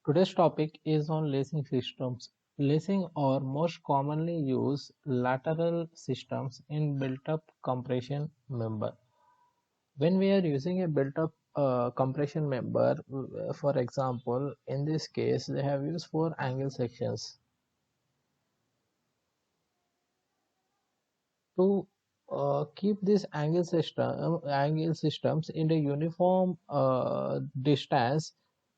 Today's topic is on lacing systems. Lacing or most commonly used lateral systems in built-up compression member. When we are using a built-up compression member, for example, in this case, they have used four angle sections to keep this angle systems in a uniform distance.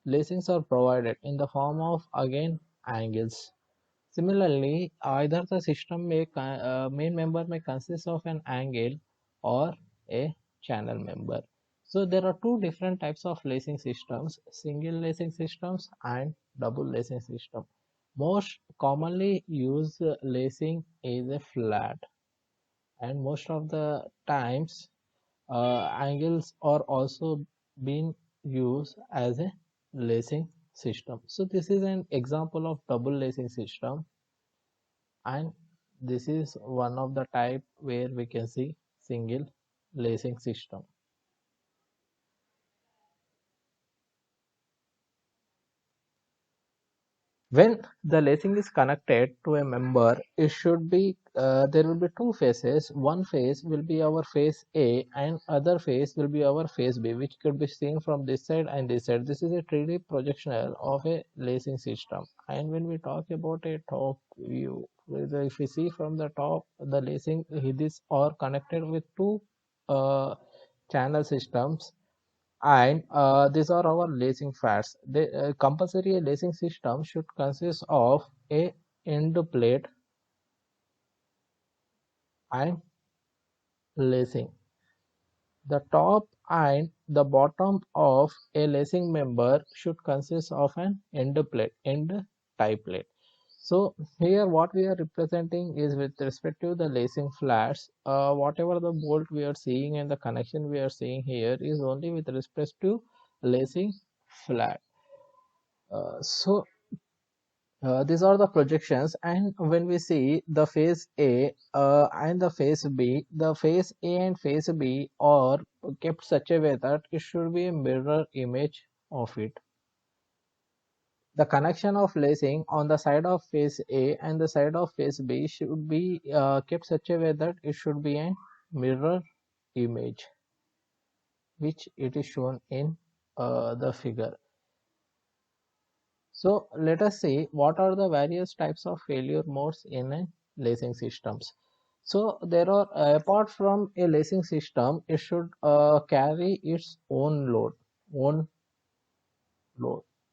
Lacings are provided in the form of again angles. Similarly, either the main member may consist of an angle or a channel member. So there are two different types of lacing systems: single lacing systems and double lacing system. Most commonly used lacing is a flat, and most of the times angles are also being used as a lacing system. So this is an example of double lacing system, and this is one of the type where we can see single lacing system. When the lacing is connected to a member, it should be there will be two phases. One phase will be our phase A and other phase will be our phase B, which could be seen from this side and this side. This is a 3D projectional of a lacing system. And when we talk about a top view, if we see from the top, the lacing, these are connected with two uh, channel systems, and these are our lacing fats. The compulsory lacing system should consist of a end plate and lacing. The top and the bottom of a lacing member should consist of an end tie plate. So here what we are representing is with respect to the lacing flats, whatever the bolt we are seeing and the connection we are seeing here is only with respect to lacing flat. So these are the projections, and when we see the phase A and the phase B, the phase A and phase B are kept such a way that it should be a mirror image of it. The connection of lacing on the side of phase A and the side of phase B should be kept such a way that it should be a mirror image, which it is shown in the figure. So let us see what are the various types of failure modes in a lacing systems. So there are apart from a lacing system, it should carry its own load,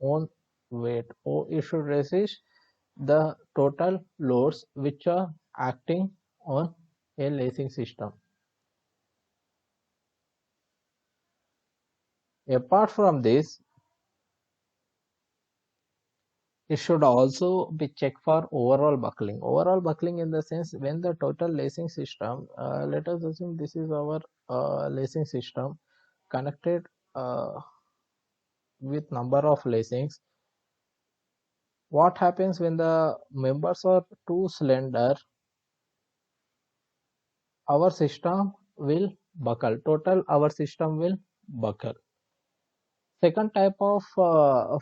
own weight, or it should resist the total loads which are acting on a lacing system. Apart from this, it should also be checked for overall buckling. Overall buckling in the sense when the total lacing system, let us assume this is our lacing system connected with number of lacings. What happens when the members are too slender? Our system will buckle. Total our system will buckle. Second type of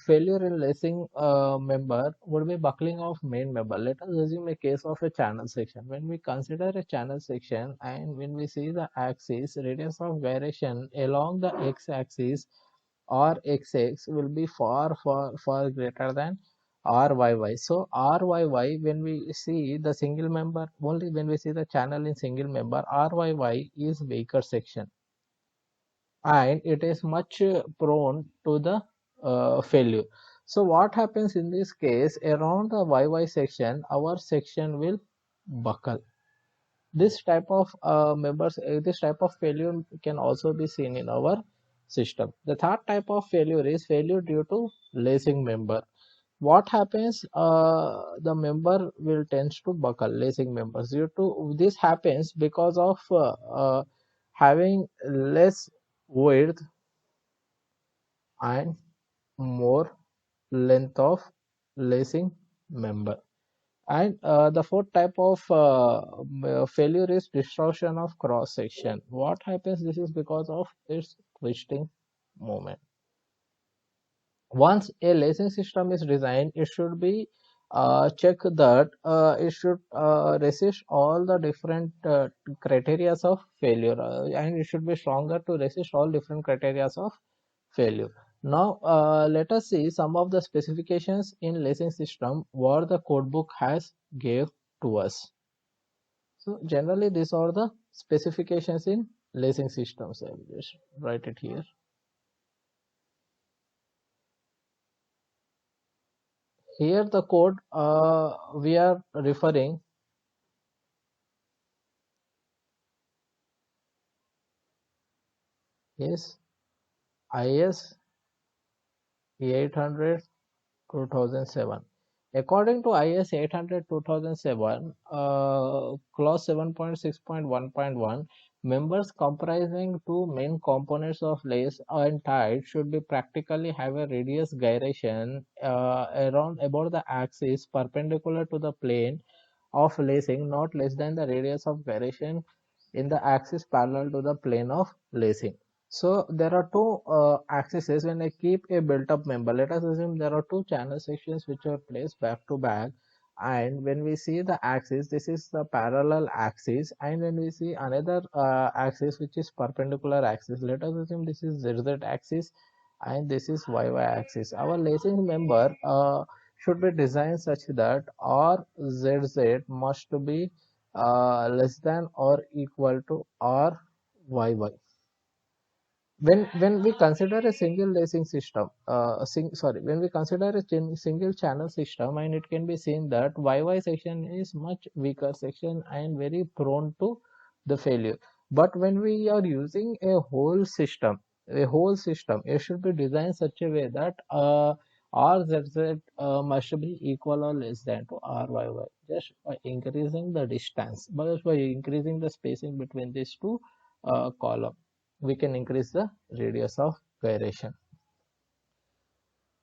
failure in lacing member would be buckling of main member. Let us assume a case of a channel section. When we consider a channel section and when we see the axis, radius of gyration along the x-axis or x-axis will be far greater than RYY. So RYY, when we see the single member, only when we see the channel in single member, RYY is weaker section, and it is much prone to the failure. So what happens in this case, around the YY section our section will buckle. This type of this type of failure can also be seen in our system. The third type of failure is failure due to lacing member. What happens, the member will tends to buckle, lacing members due to this happens because of having less width and more length of lacing member. And the fourth type of failure is distortion of cross section. What happens, this is because of its twisting moment. Once a lacing system is designed, it should be check that it should resist all the different criteria of failure, and it should be stronger to resist all different criteria of failure. Now let us see some of the specifications in lacing system what the codebook has gave to us. So generally these are the specifications in lacing systems. I will just write it here. Here the code we are referring is IS 800 2007. According to IS 800 2007, clause 7.6.1.1, members comprising two main components of lace and tie should be practically have a radius gyration around about the axis perpendicular to the plane of lacing, not less than the radius of gyration in the axis parallel to the plane of lacing. So there are two axes when I keep a built-up member. Let us assume there are two channel sections which are placed back to back, and when we see the axis, this is the parallel axis, and when we see another axis which is perpendicular axis, let us assume this is ZZ axis and this is YY axis. Our lacing member should be designed such that RZZ must be less than or equal to RYY. When we consider a single lacing system, when we consider a single channel system, and it can be seen that YY section is much weaker section and very prone to the failure. But when we are using a whole system, it should be designed such a way that RZZ must be equal or less than to RYY, just by increasing the distance, but by increasing the spacing between these two columns we can increase the radius of gyration.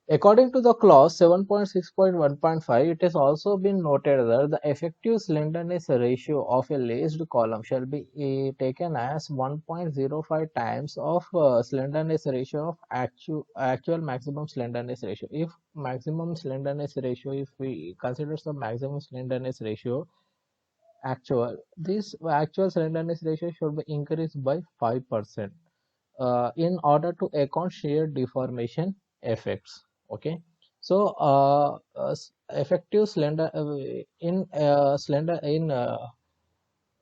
According to the clause 7.6.1.5, it has also been noted that the effective slenderness ratio of a laced column shall be taken as 1.05 times of slenderness ratio of actual maximum slenderness ratio. If we consider the maximum slenderness ratio this actual slenderness ratio should be increased by 5%. In order to account shear deformation effects. Okay, so effective slender in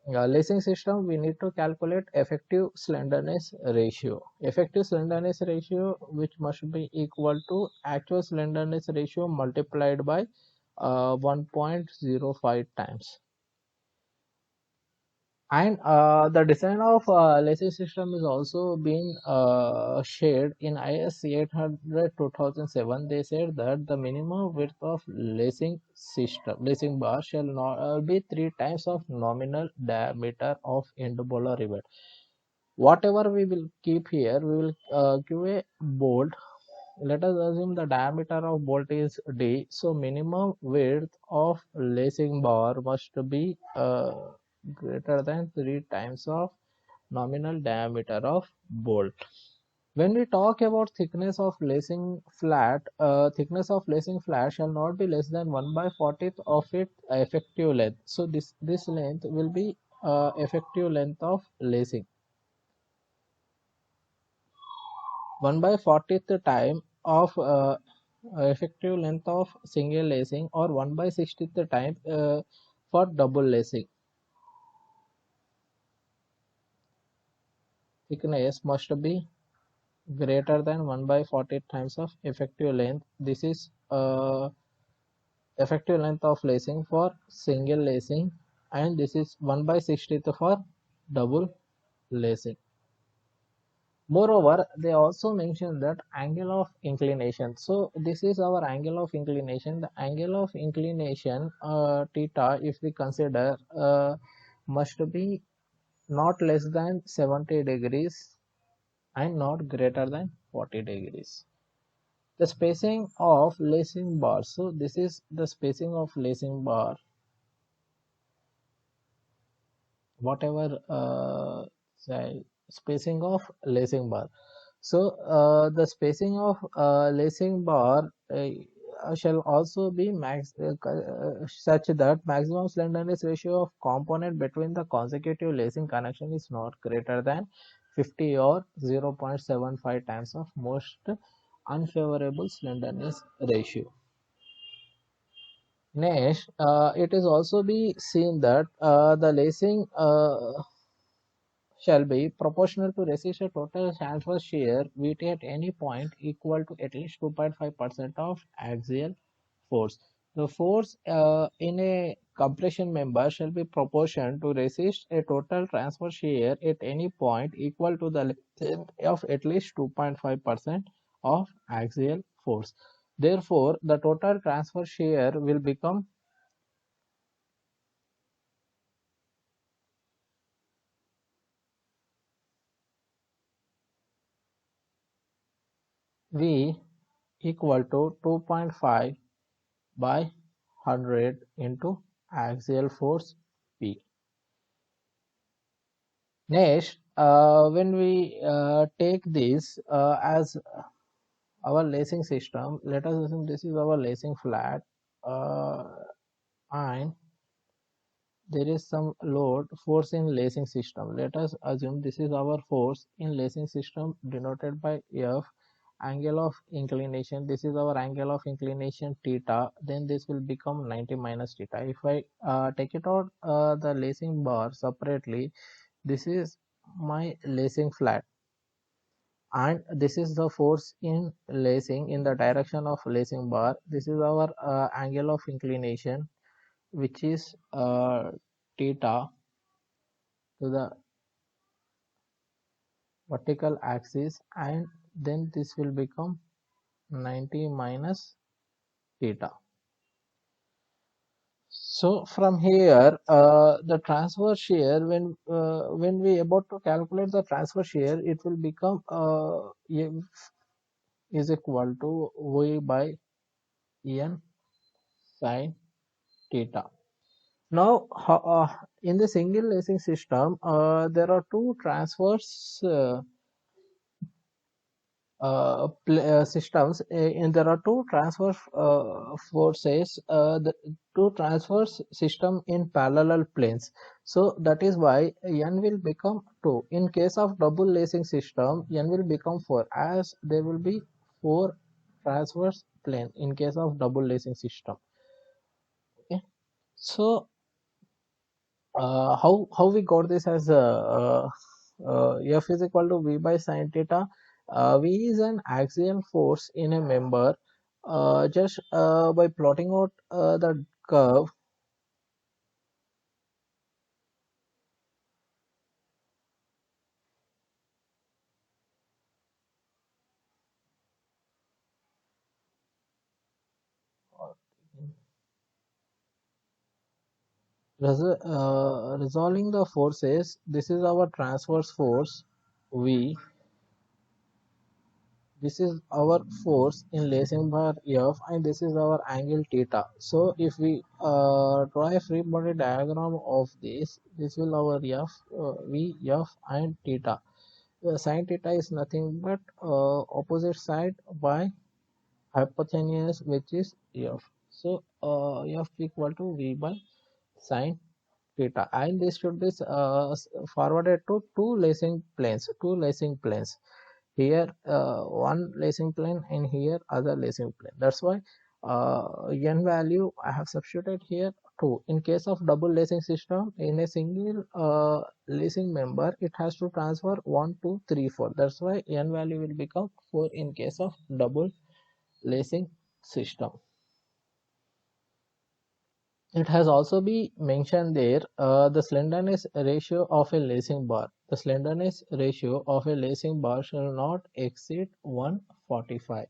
lacing system, we need to calculate effective slenderness ratio. Effective slenderness ratio, which must be equal to actual slenderness ratio multiplied by 1.05 times. And the design of lacing system is also being shared in IS 800 2007. They said that the minimum width of lacing bar shall not be 3 times of nominal diameter of end bolt rivet. Whatever we will keep here, we will give a bolt. Let us assume the diameter of bolt is D. So minimum width of lacing bar must be greater than 3 times of nominal diameter of bolt. When we talk about thickness of lacing flat, shall not be less than 1/40th of its effective length. So this length will be effective length of lacing. 1/40th time of effective length of single lacing, or 1/60th time for double lacing. Thickness must be greater than 1/40th times of effective length. This is effective length of lacing for single lacing, and this is 1/60th for double lacing. Moreover, they also mention that angle of inclination. So this is our angle of inclination. The angle of inclination theta, if we consider, must be not less than 70 degrees and not greater than 40 degrees. The spacing of lacing bar. So this is the spacing of lacing bar. Whatever spacing of lacing bar. So the spacing of lacing bar shall also be such that maximum slenderness ratio of component between the consecutive lacing connection is not greater than 50 or 0.75 times of most unfavorable slenderness ratio. Next, it is also be seen that the lacing shall be proportional to resistor total transverse shear Vt at any point equal to at least 2.5% of axial force. The force in a compression member shall be proportional to resist a total transverse shear at any point equal to the length of at least 2.5% of axial force. Therefore, the total transverse shear will become V equal to 2.5 by 100 into axial force P. Next, when we take this as our lacing system, let us assume this is our lacing flat uh, and there is some load force in lacing system. Let us assume this is our force in lacing system denoted by F. Angle of inclination, this is our angle of inclination theta, then this will become 90 minus theta. If I take it out the lacing bar separately, this is my lacing flat and this is the force in lacing in the direction of lacing bar. This is our angle of inclination, which is theta to the vertical axis, and then this will become 90 minus theta. So from here, the transfer shear, when we about to calculate the transfer shear, it will become F is equal to V by N sin theta. Now, in the single lacing system, there are two transverse systems, and there are two transverse forces, the two transverse system in parallel planes. So that is why n will become 2. In case of double lacing system, n will become 4, as there will be 4 transverse plane in case of double lacing system. Okay, so how we got this as F is equal to V by sin theta. V is an axial force in a member. Just by plotting out the curve, resolving the forces, this is our transverse force V. This is our force in lacing bar F, and this is our angle theta. So if we draw a free body diagram of this will our F, V, F and theta. Sin theta is nothing but opposite side by hypotenuse, which is F. So F equal to V by sin theta, and this should be forwarded to two lacing planes. Here one lacing plane and here other lacing plane. That's why n value I have substituted here 2. In case of double lacing system, in a single lacing member, it has to transfer 1 2 3 4. That's why n value will become 4 in case of double lacing system. It has also been mentioned there the slenderness ratio of a lacing bar. The slenderness ratio of a lacing bar shall not exceed 145.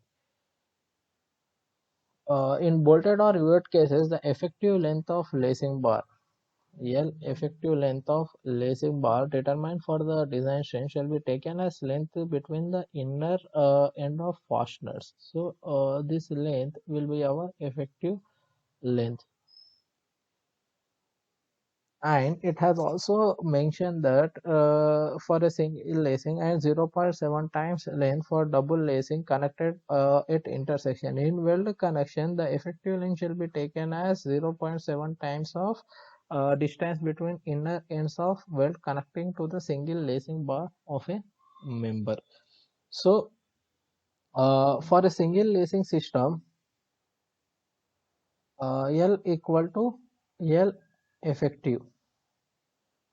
In bolted or rivet cases, the effective length of lacing bar L effective length of lacing bar determined for the design strength shall be taken as length between the inner end of fasteners. So this length will be our effective length. And it has also mentioned that for a single lacing and 0.7 times length for double lacing connected at intersection. In weld connection, the effective length shall be taken as 0.7 times of distance between inner ends of weld connecting to the single lacing bar of a member. So for a single lacing system, L equal to L effective.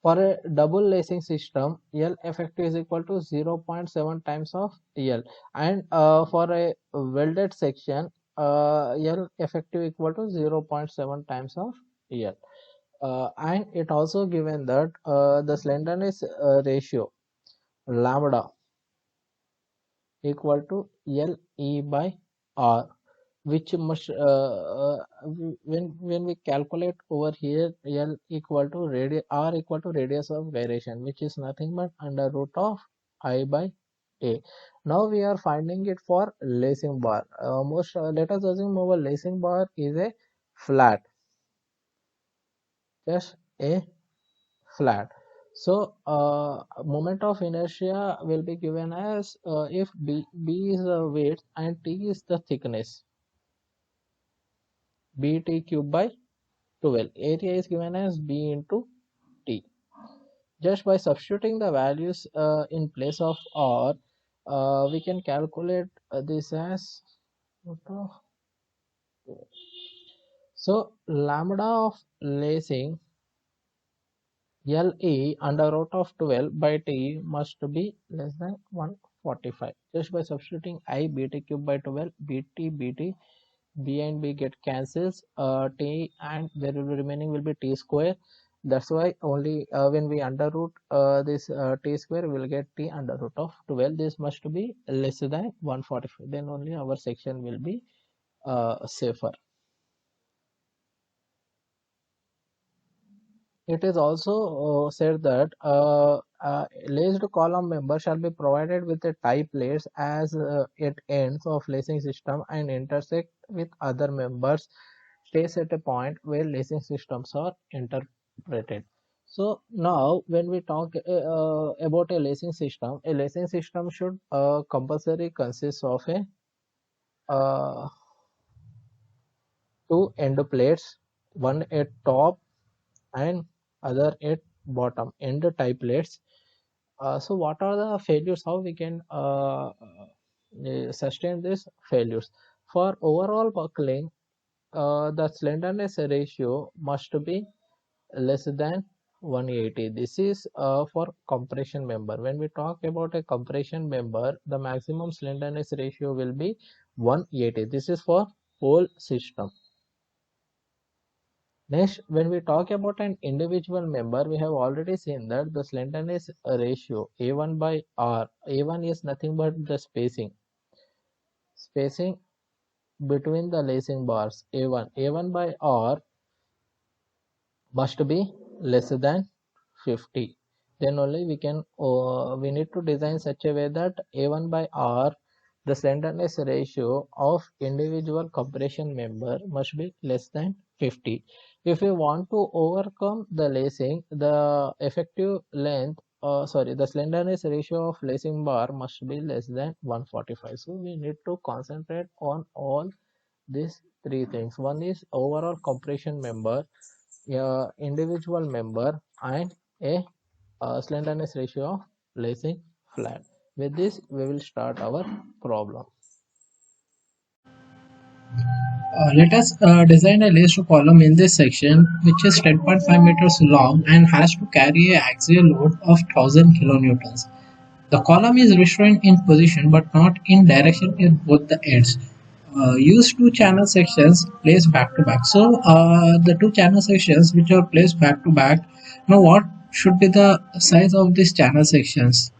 For a double lacing system, L effective is equal to 0.7 times of L, and for a welded section, L effective equal to 0.7 times of L. And it also given that the slenderness ratio lambda equal to Le by R, which must when we calculate over here, L equal to R equal to radius of gyration, which is nothing but under root of I by A. Now we are finding it for lacing bar. Let us assume our lacing bar is a flat, just a flat. So moment of inertia will be given as if B is the weight and T is the thickness, BT cube by 12. Area is given as B into T. Just by substituting the values in place of R, we can calculate this as so lambda of lacing Le under root of 12 by T must be less than 145. Just by substituting I BT cube by 12, BT, B and B get cancels, T and there will be remaining will be T square. That's why only when we under root this T square, we will get T under root of 12. This must be less than 145. Then only our section will be safer. It is also said that laced column member shall be provided with a tie plates as at ends of lacing system and intersect with other members stays at a point where lacing systems are interpreted. So now when we talk about a lacing system should compulsory consist of a two end plates, one at top and other at bottom end tie plates. So what are the failures? How we can sustain these failures? For overall buckling, the slenderness ratio must be less than 180. This is for compression member. When we talk about a compression member, the maximum slenderness ratio will be 180. This is for whole system. Next, when we talk about an individual member, we have already seen that the slenderness ratio A1 by R. A1 is nothing but the spacing between the lacing bars. A1 by R must be less than 50. Then only we need to design such a way that A1 by R, the slenderness ratio of individual compression member must be less than 50. If we want to overcome the lacing, the effective length, the slenderness ratio of lacing bar must be less than 145. So we need to concentrate on all these three things. One is overall compression member, individual member, and a slenderness ratio of lacing flat. With this, we will start our problem. Let us design a laced column in this section which is 10.5 meters long and has to carry an axial load of 1000 kilonewtons. The column is restrained in position but not in direction in both the ends. Use two channel sections placed back to back. So the two channel sections which are placed back to back, now what should be the size of these channel sections?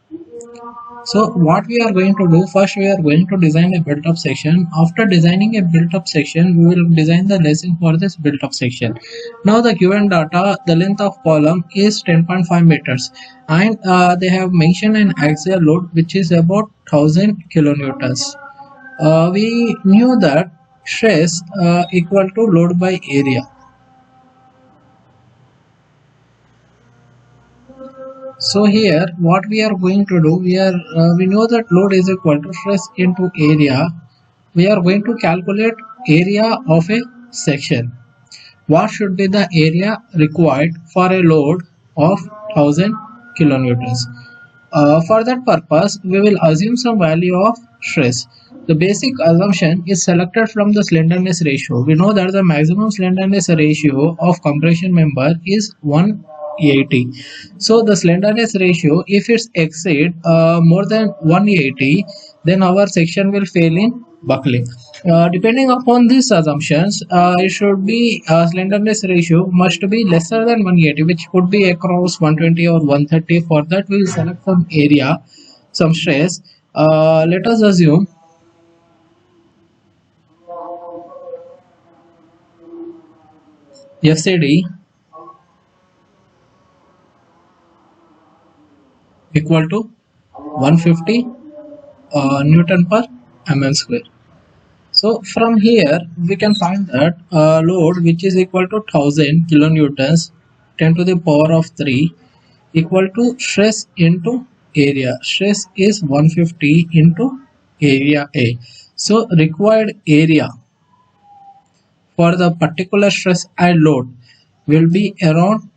So what we are going to do, first we are going to design a built-up section. After designing a built-up section, we will design the lacing for this built-up section. Now the given data, the length of column is 10.5 meters and they have mentioned an axial load which is about 1000 kilonewtons. We knew that stress equal to load by area. So here what we are going to do, we know that load is equal to stress into area. We are going to calculate area of a section. What should be the area required for a load of 1000 kilonewtons? For that purpose, we will assume some value of stress. The basic assumption is selected from the slenderness ratio. We know that the maximum slenderness ratio of compression member is 180. So the slenderness ratio, if it's exceed more than 180, then our section will fail in buckling. Depending upon these assumptions, it should be slenderness ratio must be lesser than 180, which could be across 120 or 130. For that, we will select some area, some stress. Let us assume FCD equal to 150 Newton per mm square. So from here we can find that load which is equal to 1000 kilonewtons 10 to the power of 3 equal to stress into area. Stress is 150 into area A. So required area for the particular stress and load will be around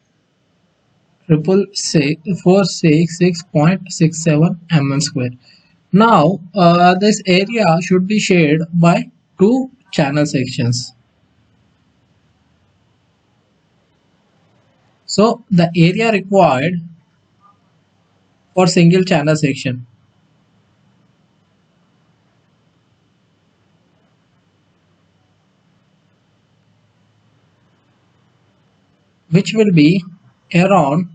466.67 mm square. Now this area should be shared by two channel sections. So the area required for single channel section, which will be around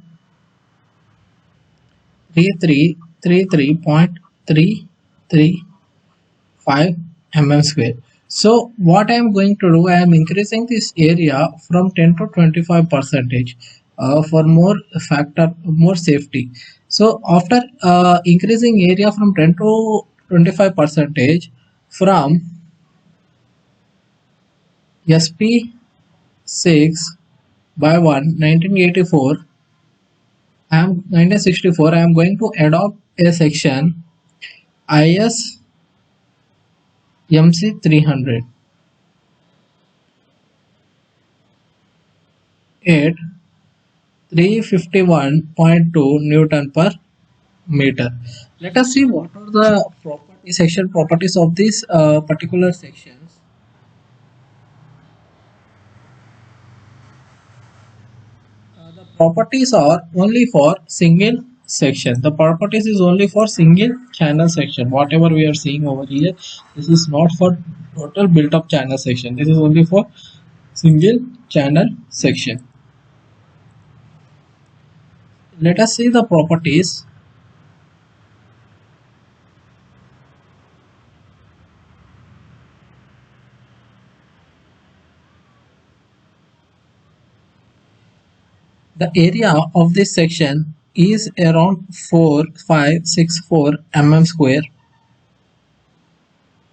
3333.335 mm square. So what I am going to do, I am increasing this area from 10 to 25 percentage for more safety. So after increasing area from 10 to 25 percentage from SP 6 by 1 1984, I am 1964. I am going to adopt a section IS MC 300 at 351.2 Newton per meter. Let us see what are the section properties of these particular sections. The properties are only for single section. The properties is only for single channel section. Whatever we are seeing over here, this is not for total built up channel section. This is only for single channel section. Let us see the properties. The area of this section is around 4564 mm square.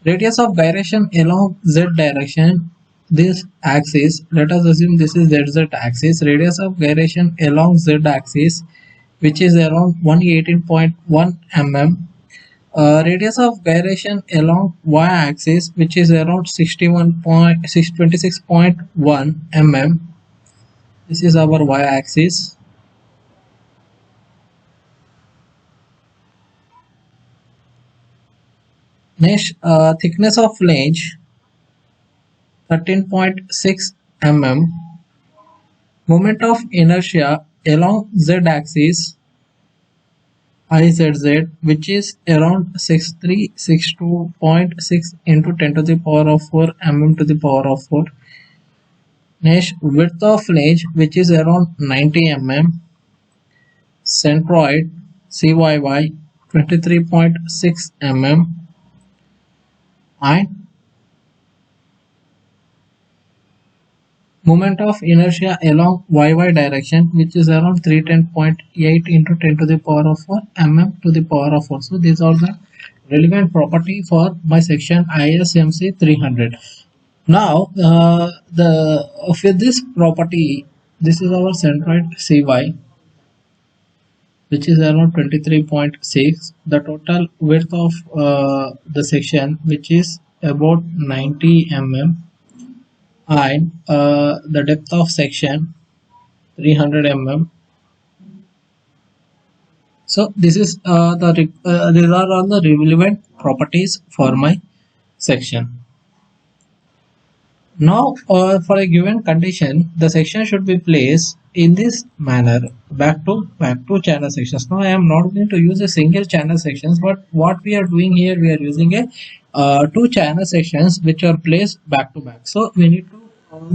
Radius of gyration along z direction, this axis, let us assume this is zz axis. Radius of gyration along z axis, which is around 118.1 mm. Radius of gyration along y axis, which is around 26.1 mm. This is our y axis. Next, thickness of flange 13.6 mm. Moment of inertia along z axis IZZ, which is around 6362.6 into 10 to the power of 4 mm to the power of 4. Next, width of flange, which is around 90 mm. Centroid CYY 23.6 mm. And moment of inertia along YY direction, which is around 310.8 into 10 to the power of 4 mm to the power of 4. So these are the relevant property for my section ISMC 300. Now with this property, this is our centroid CY, which is around 23.6. The total width of the section, which is about 90 mm, and the depth of section 300 mm. So this is these are all the relevant properties for my section. Now, for a given condition, the section should be placed in this manner, back to channel sections. Now, I am not going to use a single channel sections, but what we are doing here, we are using a two channel sections which are placed back to back. So we need to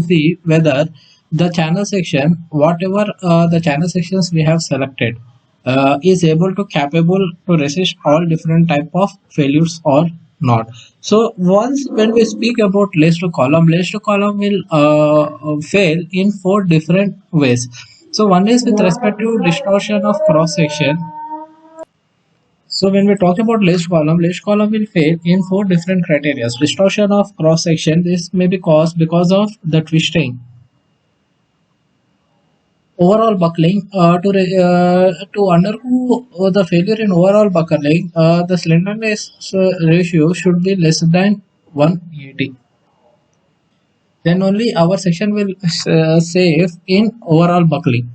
see whether the channel section, whatever the channel sections we have selected, is able to capable to resist all different type of failures or not. So once when we speak about lace to column will fail in four different ways. So one is with respect to distortion of cross section. So when we talk about laced column will fail in four different criteria. Distortion of cross section, this may be caused because of the twisting. Overall buckling, to undergo the failure in overall buckling, the slenderness ratio should be less than 180. Then only our section will safe in overall buckling.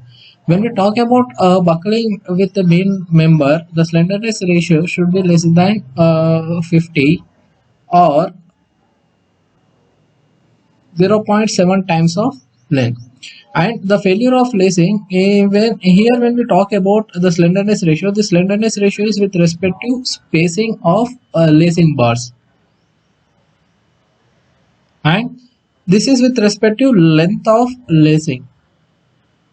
When we talk about buckling with the main member, the slenderness ratio should be less than 50 or 0.7 times of length. And the failure of lacing, when we talk about the slenderness ratio, the slenderness ratio is with respect to spacing of lacing bars, and this is with respect to length of lacing.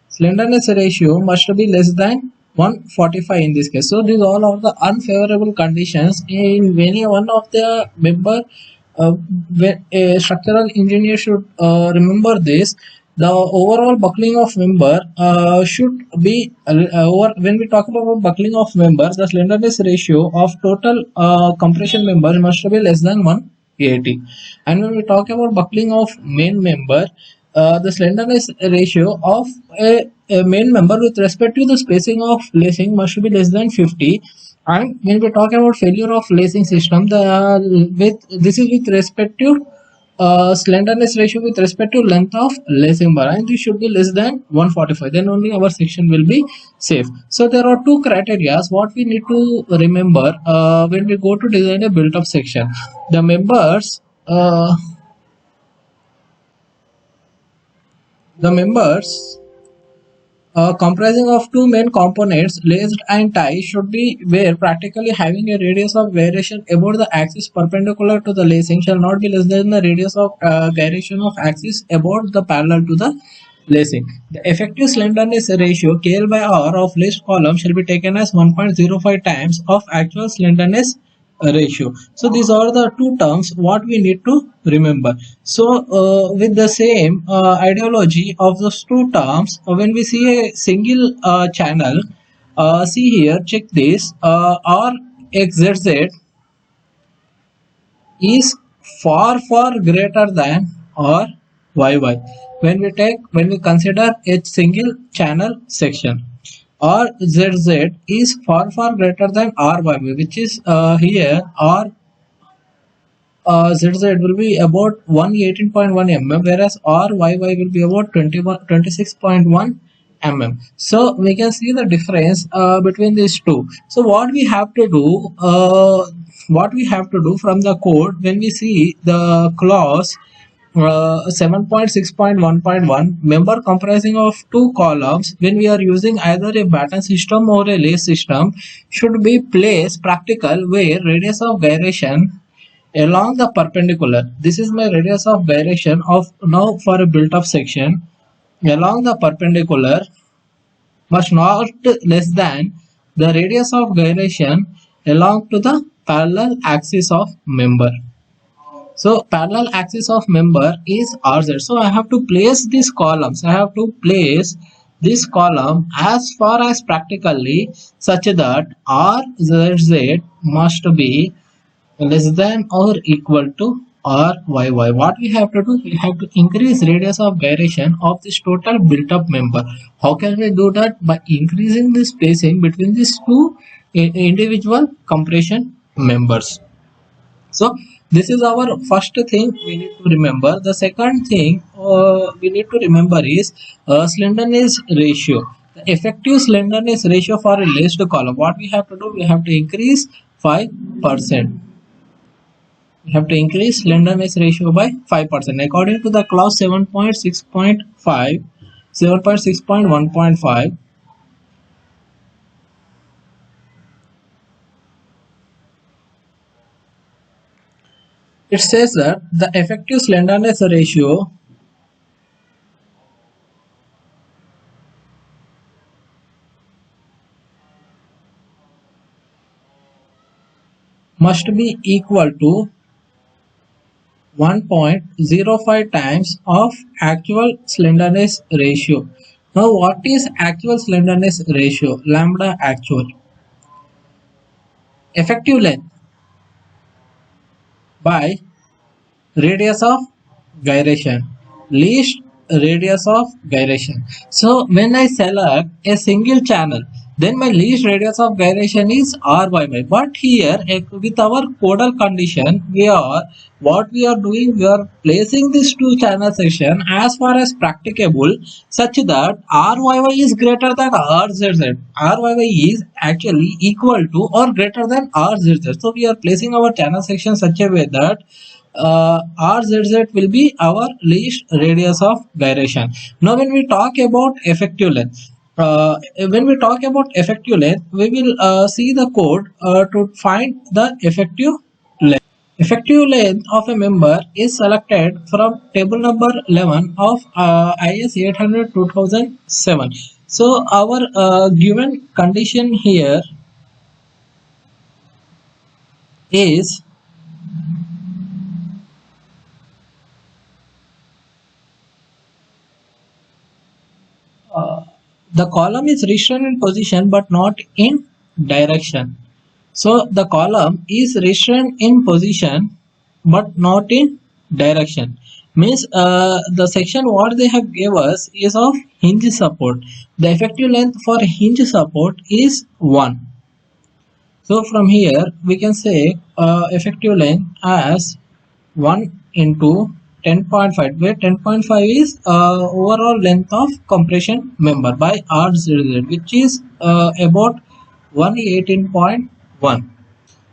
Slenderness ratio must be less than 145 in this case. So these all are the unfavorable conditions in any one of the member. When a structural engineer should remember this, the overall buckling of member should be when we talk about buckling of member, the slenderness ratio of total compression member must be less than 180. And when we talk about buckling of main member, the slenderness ratio of a main member with respect to the spacing of lacing must be less than 50. And when we talk about failure of lacing system, this is with respect to slenderness ratio with respect to length of lacing bar, and this should be less than 145. Then only our section will be safe. So there are two criteria what we need to remember when we go to design a built-up section. The members comprising of two main components, laced and tie, should be where practically having a radius of gyration about the axis perpendicular to the lacing shall not be less than the radius of gyration of axis about the parallel to the lacing. The effective slenderness ratio KL by R of laced column shall be taken as 1.05 times of actual slenderness ratio. So these are the two terms what we need to remember. So with the same ideology of those two terms, when we see a single channel, see here, check this, RXZZ is far greater than RYY when we consider a single channel section. RZZ is far greater than RYY, which is here RZZ will be about 118.1 mm, whereas RYY will be about 26.1 mm. So we can see the difference between these two. So what we have to do from the code, when we see the clause 7.6.1.1, member comprising of two columns, when we are using either a batten system or a lace system, should be placed practical where radius of gyration along the perpendicular. This is my radius of gyration of now for a built-up section. Along the perpendicular must not less than the radius of gyration along to the parallel axis of member. So parallel axis of member is RZ. So I have to place these columns. I have to place this column as far as practically such that RZZ must be less than or equal to RYY. What we have to do? We have to increase radius of gyration of this total built-up member. How can we do that? By increasing the spacing between these two individual compression members. So this is our first thing we need to remember. The second thing we need to remember is slenderness ratio. The effective slenderness ratio for a laced column. What we have to do? We have to increase 5%. We have to increase slenderness ratio by 5%. According to the clause 7.6.5, 7.6.1.5, it says that the effective slenderness ratio must be equal to 1.05 times of actual slenderness ratio. Now what is actual slenderness ratio? Lambda actual. Effective length by radius of gyration, least radius of gyration. So when I select a single channel, then my least radius of gyration is RYY. But here with our codal condition, what we are doing, we are placing this two channel section as far as practicable, such that RYY is greater than RZZ. RYY is actually equal to or greater than RZZ. So we are placing our channel section such a way that RZZ will be our least radius of gyration. Now when we talk about effective length, we will see the code to find the effective length. Effective length of a member is selected from table number 11 of IS 800-2007. So our given condition here is the column is restrained in position but not in direction. So the column is restrained in position but not in direction. Means the section what they have gave us is of hinge support. The effective length for hinge support is 1. So from here we can say effective length as 1 into 10.5, where 10.5 is overall length of compression member by RZZ, which is about 118.1.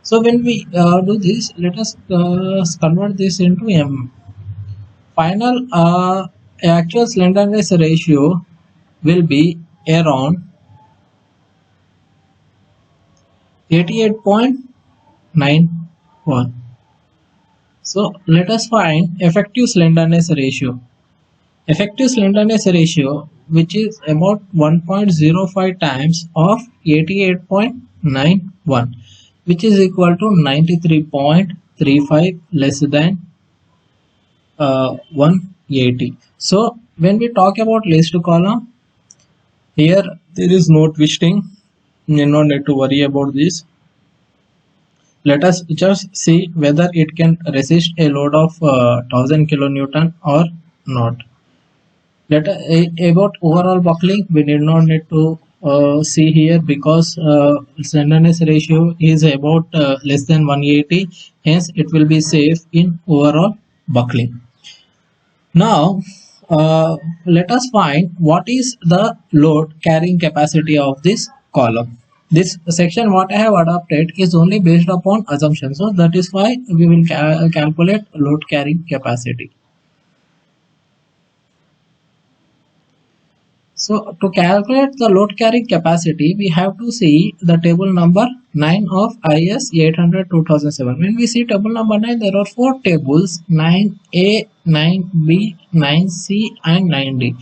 So when we do this, let us convert this into mm. Final actual slenderness ratio will be around 88.91. So let us find effective slenderness ratio. Effective slenderness ratio, which is about 1.05 times of 88.91, which is equal to 93.35 less than 180. So when we talk about laced column, here there is no twisting. You no need to worry about this. Let us just see whether it can resist a load of 1000 kilonewton or not. About overall buckling, we did not need to see here because slenderness ratio is about less than 180, hence it will be safe in overall buckling. Now let us find what is the load carrying capacity of this column. This section what I have adopted is only based upon assumption, so that is why we will calculate load carrying capacity. So to calculate the load carrying capacity, we have to see the table number 9 of IS 800-2007. When we see table number 9, there are 4 tables: 9A, 9B, 9C and 9D.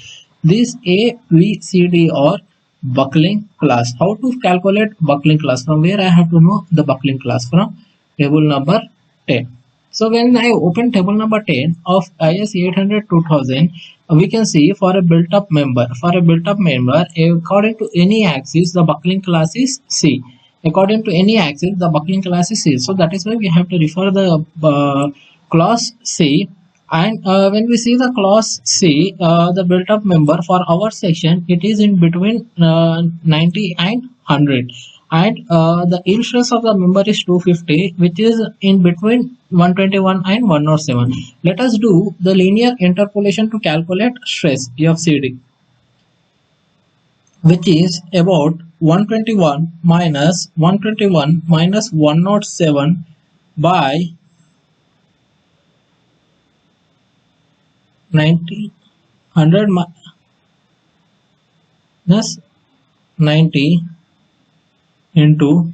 These A, B, C, D are buckling class. How to calculate buckling class? From where I have to know the buckling class? From table number 10. So when I open table number 10 of IS 800-2000, we can see for a built-up member, according to any axis, the buckling class is C. According to any axis, the buckling class is C. So that is why we have to refer the clause C. And when we see the clause C, the built-up member for our section, it is in between 90 and 100, and the yield stress of the member is 250, which is in between 121 and 107. Let us do the linear interpolation to calculate stress FCD, which is about 121 minus 121 minus 107 by 90, 100 minus 90 into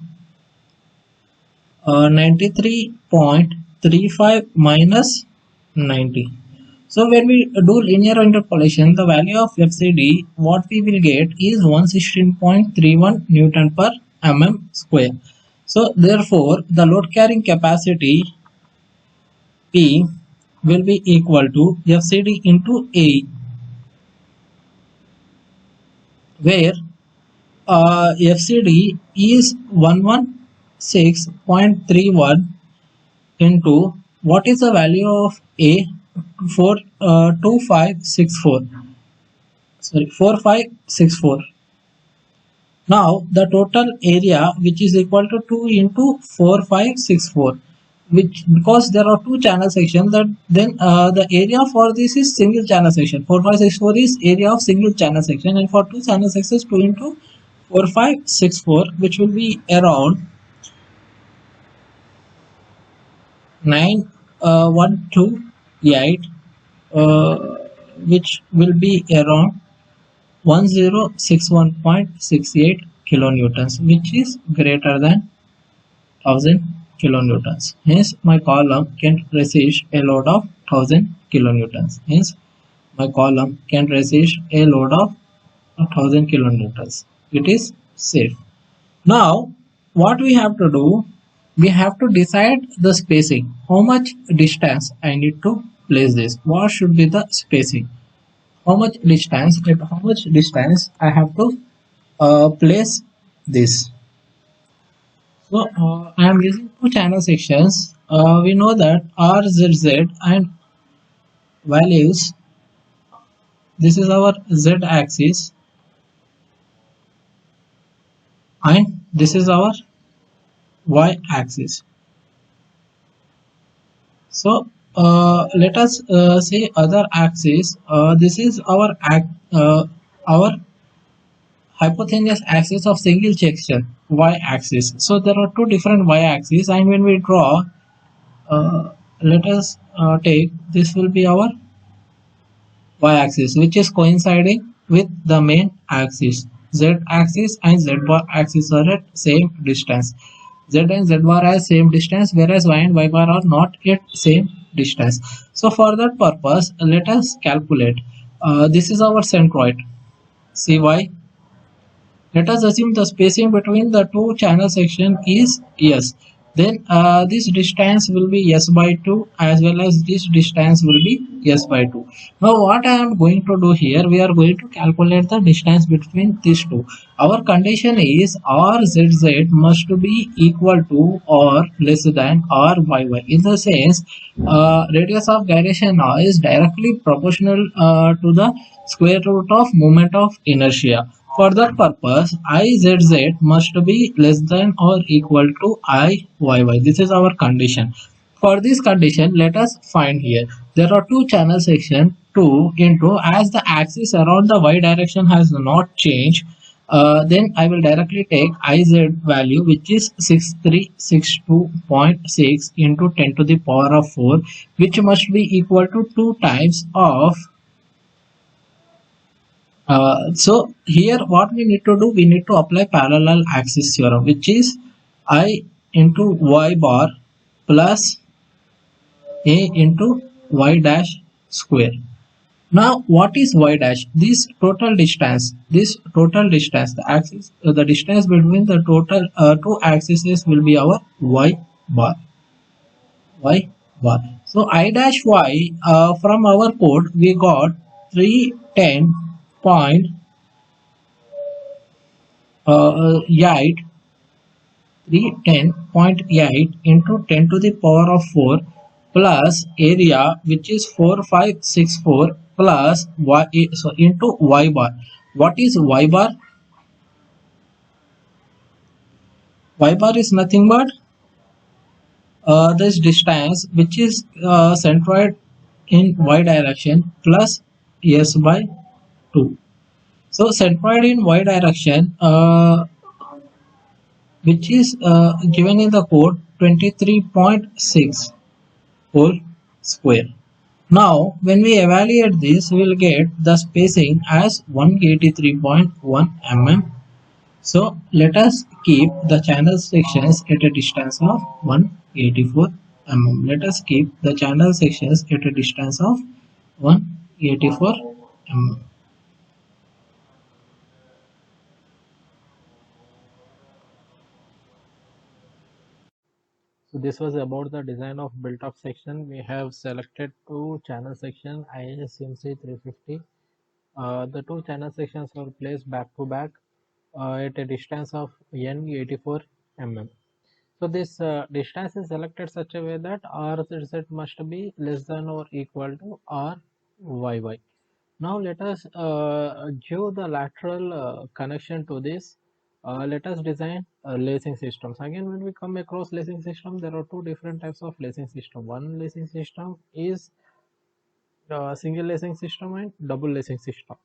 93.35 minus 90. So when we do linear interpolation, the value of FCD, what we will get is 116.31 Newton per mm square. So therefore, the load carrying capacity P will be equal to FCD into A, where FCD is 116.31 into what is the value of A, 2564. Sorry, 4564. Now the total area, which is equal to 2 into 4564, which, because there are two channel sections, that then the area for this is single channel section. 4564 is area of single channel section, and for two channel sections 2 into 4564, which will be around 9128, which will be around 1061.68 kilonewtons, which is greater than 1000 kilonewtons. Hence, my column can resist a load of 1000 kilonewtons. Hence, my column can resist a load of 1000 kilonewtons. It is safe. Now, what we have to do, we have to decide the spacing. How much distance I need to place this? What should be the spacing? How much distance? At how much distance I have to place this? So I am using two channel sections. We know that RZZ and values. This is our Z axis, and this is our Y axis. So let us say other axis. This is our hypotenuse axis of single section, Y axis. So there are two different Y axes, and when we draw, let us take, this will be our Y axis, which is coinciding with the main axis. Z axis and Z bar axis are at same distance. Z and Z bar are same distance, whereas Y and Y bar are not at same distance. So for that purpose, let us calculate. This is our centroid, CY. Let us assume the spacing between the two channel section is S. Then this distance will be S by 2, as well as this distance will be S by 2. Now what I am going to do here, we are going to calculate the distance between these two. Our condition is RZZ must be equal to or less than RYY. In the sense, radius of gyration is directly proportional to the square root of moment of inertia. For that purpose, IZZ must be less than or equal to IYY. This is our condition. For this condition, let us find here. There are two channel sections, 2 into, as the axis around the Y direction has not changed, then I will directly take IZ value, which is 6362.6 into 10 to the power of 4, which must be equal to 2 times of so here what we need to do, we need to apply parallel axis theorem, which is I into Y bar plus A into Y dash square. Now what is Y dash? This total distance, the axis, the distance between the total two axes will be our Y bar. So I dash Y, from our code we got 310.8 310.8 into 10 to the power of 4 plus area, which is 4564, plus y, so into y bar. What is y bar? Y bar is nothing but this distance which is centroid in y direction plus s by 2. So centroid in y direction, which is given in the code 23.6 whole square. Now when we evaluate this, we will get the spacing as 183.1 mm. So let us keep the channel sections at a distance of 184 mm. Let us keep the channel sections at a distance of 184 mm. So this was about the design of built-up section. We have selected two channel section ISMC 350. The two channel sections were placed back to back at a distance of N84 mm. So this distance is selected such a way that RZ must be less than or equal to RYY. Now let us give the lateral connection to this. Let us design lacing systems. Again, when we come across lacing system, there are two different types of lacing system. One lacing system is single lacing system and double lacing system.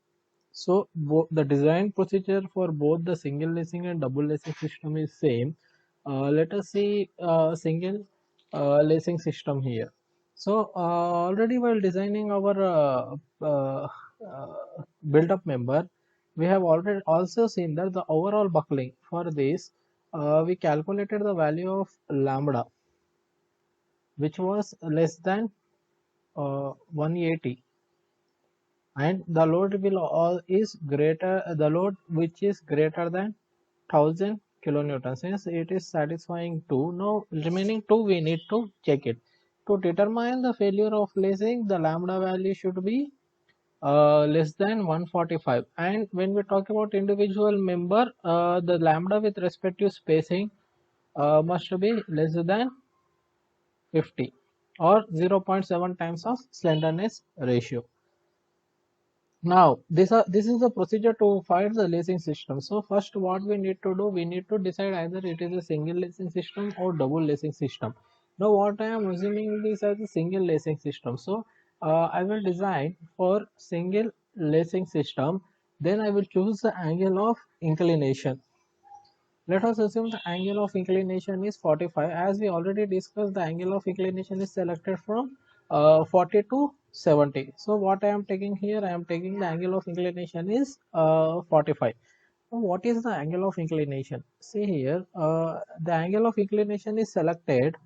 So the design procedure for both the single lacing and double lacing system is same. Let us see single lacing system here. So already while designing our build-up member, we have already also seen that the overall buckling for this, we calculated the value of lambda, which was less than 180, and the load will all is greater, the load which is greater than 1000 kilonewtons, since it is satisfying 2. Now remaining 2 we need to check it. To determine the failure of lacing, the lambda value should be less than 145, and when we talk about individual member, the lambda with respect to spacing must be less than 50 or 0.7 times of slenderness ratio. Now this is the procedure to find the lacing system. So first what we need to do, we need to decide either it is a single lacing system or double lacing system. Now what I am assuming this as a single lacing system. So I will design for single lacing system, then I will choose the angle of inclination. Let us assume the angle of inclination is 45. As we already discussed, the angle of inclination is selected from 40 to 70. So what I am taking here, I am taking the angle of inclination is 45. So what is the angle of inclination? See here, the angle of inclination is selected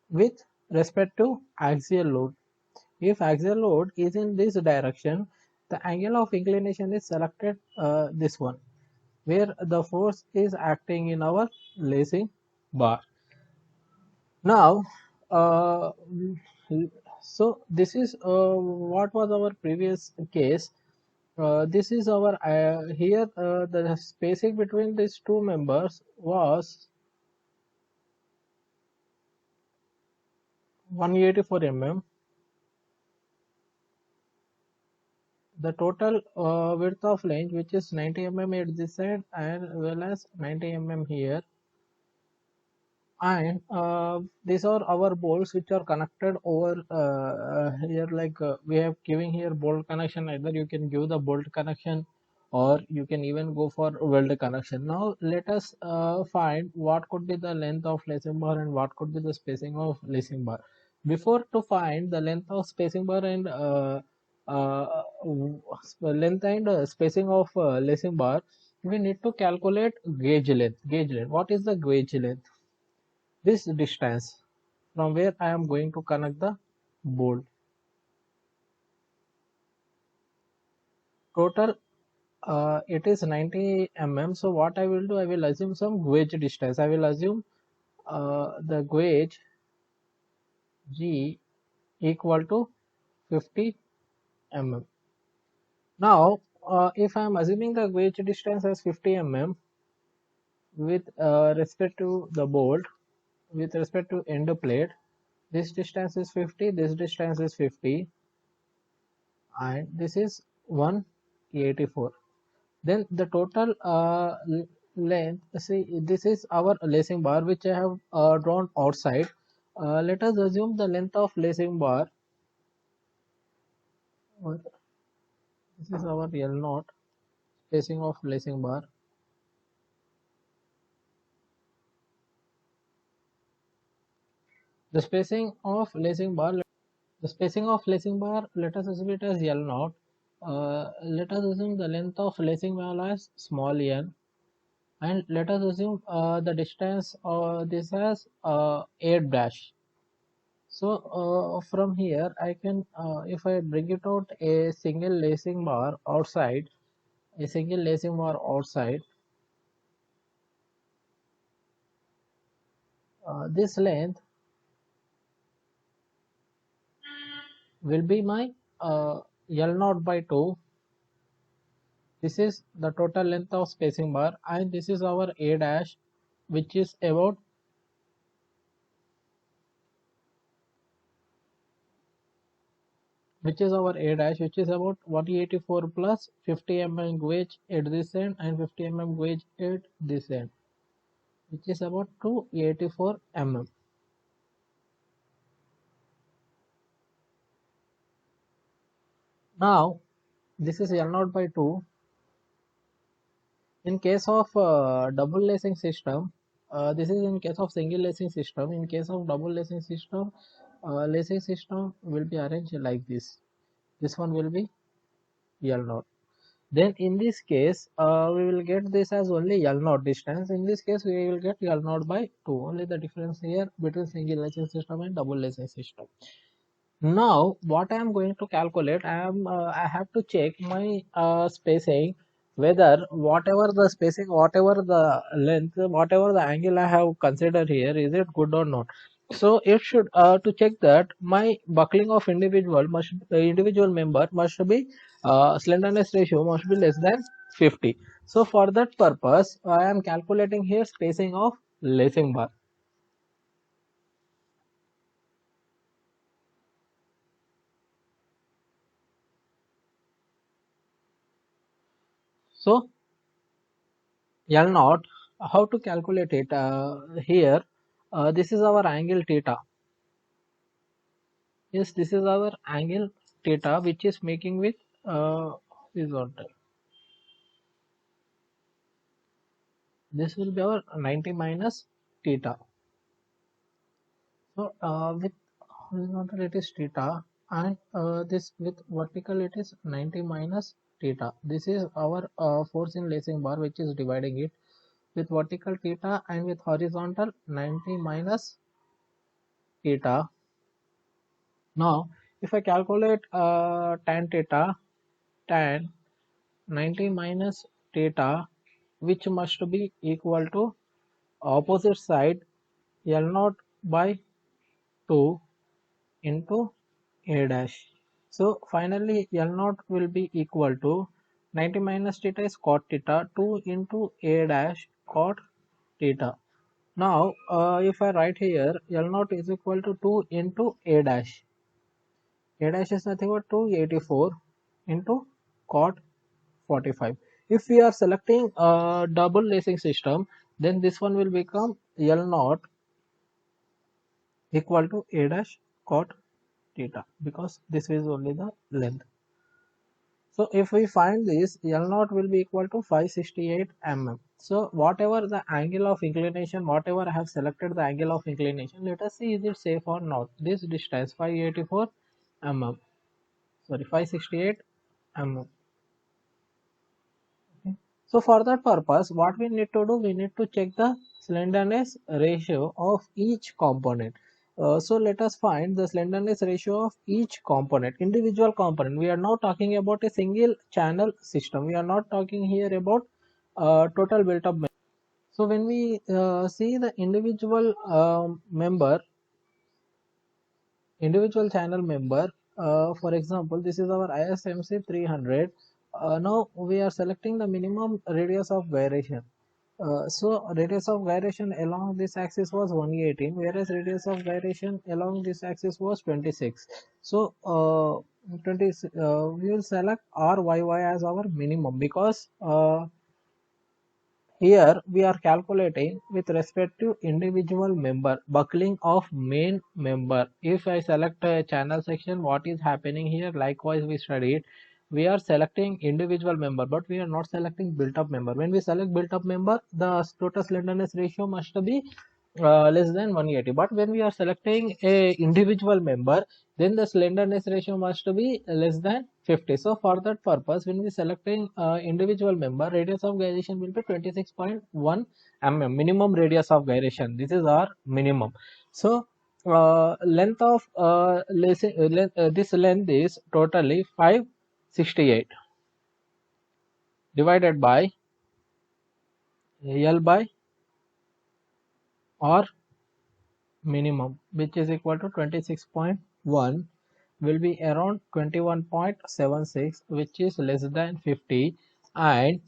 with respect to axial load. If axial load is in this direction, the angle of inclination is selected this one, where the force is acting in our lacing bar. Now so this is what was our previous case. This is our here the spacing between these two members was 184 mm. The total width of flange, which is 90 mm at this side and well as 90 mm here, and these are our bolts which are connected over here, like we have giving here bolt connection. Either you can give the bolt connection or you can even go for weld connection. Now let us find what could be the length of lacing bar and what could be the spacing of lacing bar. Before to find the length of spacing bar and length and spacing of lacing bar, we need to calculate gauge length. What is the gauge length? This distance from where I am going to connect the bolt. Total it is 90 mm. So what I will do, I will assume some gauge distance. I will assume the gauge G equal to 50 mm. Now if I am assuming the gauge distance as 50 mm with respect to the bolt, with respect to end plate, this distance is 50, this distance is 50, and this is 184. Then the total length, see, this is our lacing bar which I have drawn outside. Let us assume the length of lacing bar, this is our L naught, spacing of lacing bar. The spacing of lacing bar, let us assume it as L naught. Let us assume the length of lacing bar as small n, and let us assume the distance this as 8 dash. So from here I can, if I bring it out a single lacing bar outside, this length will be my L naught by 2. This is the total length of spacing bar, and this is our A dash, which is about which is about 184 plus 50 mm gauge at this end and 50 mm gauge at this end, which is about 284 mm. Now this is L naught by 2. In case of double lacing system, this is in case of single lacing system. In case of double lacing system will be arranged like this. This one will be L naught. Then in this case, we will get this as only L naught distance. In this case, we will get L naught by 2. Only the difference here between single lacing system and double lacing system. Now, what I am going to calculate, I have to check my spacing, whether whatever the spacing, whatever the length, whatever the angle I have considered here, is it good or not. So it should, to check that my buckling of individual member must be, slenderness ratio must be less than 50. So for that purpose, I am calculating here spacing of lacing bar. So L naught, how to calculate it? Here, this is our angle theta. Yes, this is our angle theta, which is making with horizontal. This will be our 90 minus theta. So with horizontal it is theta, and this with vertical it is 90 minus theta. This is our force in lacing bar, which is dividing it with vertical theta and with horizontal 90 minus theta. Now, if I calculate tan theta, tan 90 minus theta, which must be equal to opposite side L naught by 2 into A dash. So finally L naught will be equal to 90 minus theta is cot theta, 2 into A dash cot theta. Now if I write here, L naught is equal to 2 into A dash. A dash is nothing but 284 into cot 45. If we are selecting a double lacing system, then this one will become L naught equal to A dash cot theta, because this is only the length. So if we find this, L naught will be equal to 568 mm. So whatever the angle of inclination, whatever I have selected the angle of inclination, let us see is it safe or not. This distance 584 mm, sorry, 568 mm. So for that purpose, what we need to do, we need to check the slenderness ratio of each component. So let us find the slenderness ratio of each component, individual component. We are now talking about a single channel system. We are not talking here about total built up. So when we see the individual channel member, for example, this is our ISMC 300. Now we are selecting the minimum radius of gyration. So radius of gyration along this axis was 118, whereas radius of gyration along this axis was 26. So 20, we will select RYY as our minimum, because here we are calculating with respect to individual member, buckling of main member. If I select a channel section, what is happening here? Likewise, we studied. We are selecting individual member, but we are not selecting built-up member. When we select built-up member, the total slenderness ratio must be less than 180. But when we are selecting a individual member, then the slenderness ratio must be less than 50. So for that purpose, when we selecting individual member, radius of gyration will be 26.1 mm, minimum radius of gyration. This is our minimum. So length of this length is totally 568 divided by L by R minimum, which is equal to 26.1, will be around 21.76, which is less than 50. And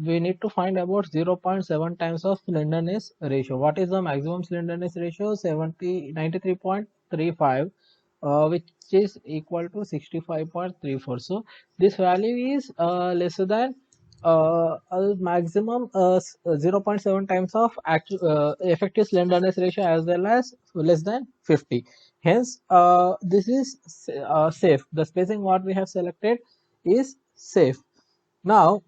we need to find about 0.7 times of slenderness ratio. What is the maximum slenderness ratio? 93.35, which is equal to 65.34. So this value is less than maximum 0.7 times of actual effective slenderness ratio, as well as less than 50. Hence this is safe. The spacing what we have selected is safe. Now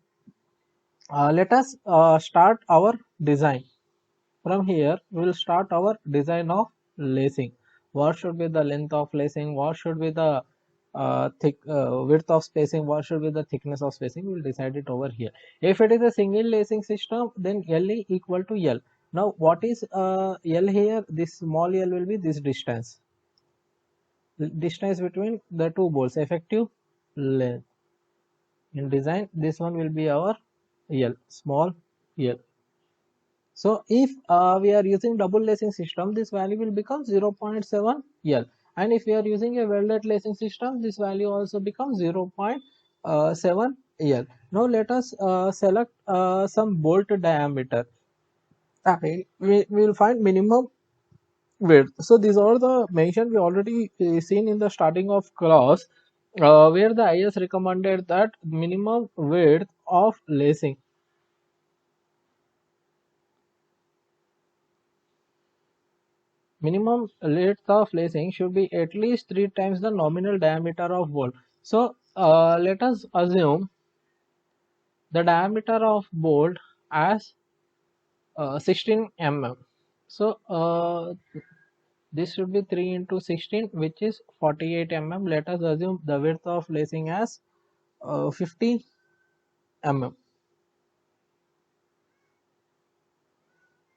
let us start our design. From here we will start our design of lacing. What should be the length of lacing? What should be the width of spacing? What should be the thickness of spacing? We will decide it over here. If it is a single lacing system, then LE equal to L. Now what is L here? This small L will be this distance between the two bolts, effective length. In design, this one will be our L, small L. So if we are using double lacing system, this value will become 0.7 L, and if we are using a welded lacing system, this value also becomes 0.7 L. Now let us select some bolt diameter. Okay, we will find minimum width. So these are the mention we already seen in the starting of class, where the IS recommended that minimum width of lacing. Minimum width of lacing should be at least 3 times the nominal diameter of bolt. So let us assume the diameter of bolt as 16 mm. So this should be 3 into 16, which is 48 mm. Let us assume the width of lacing as 50 mm.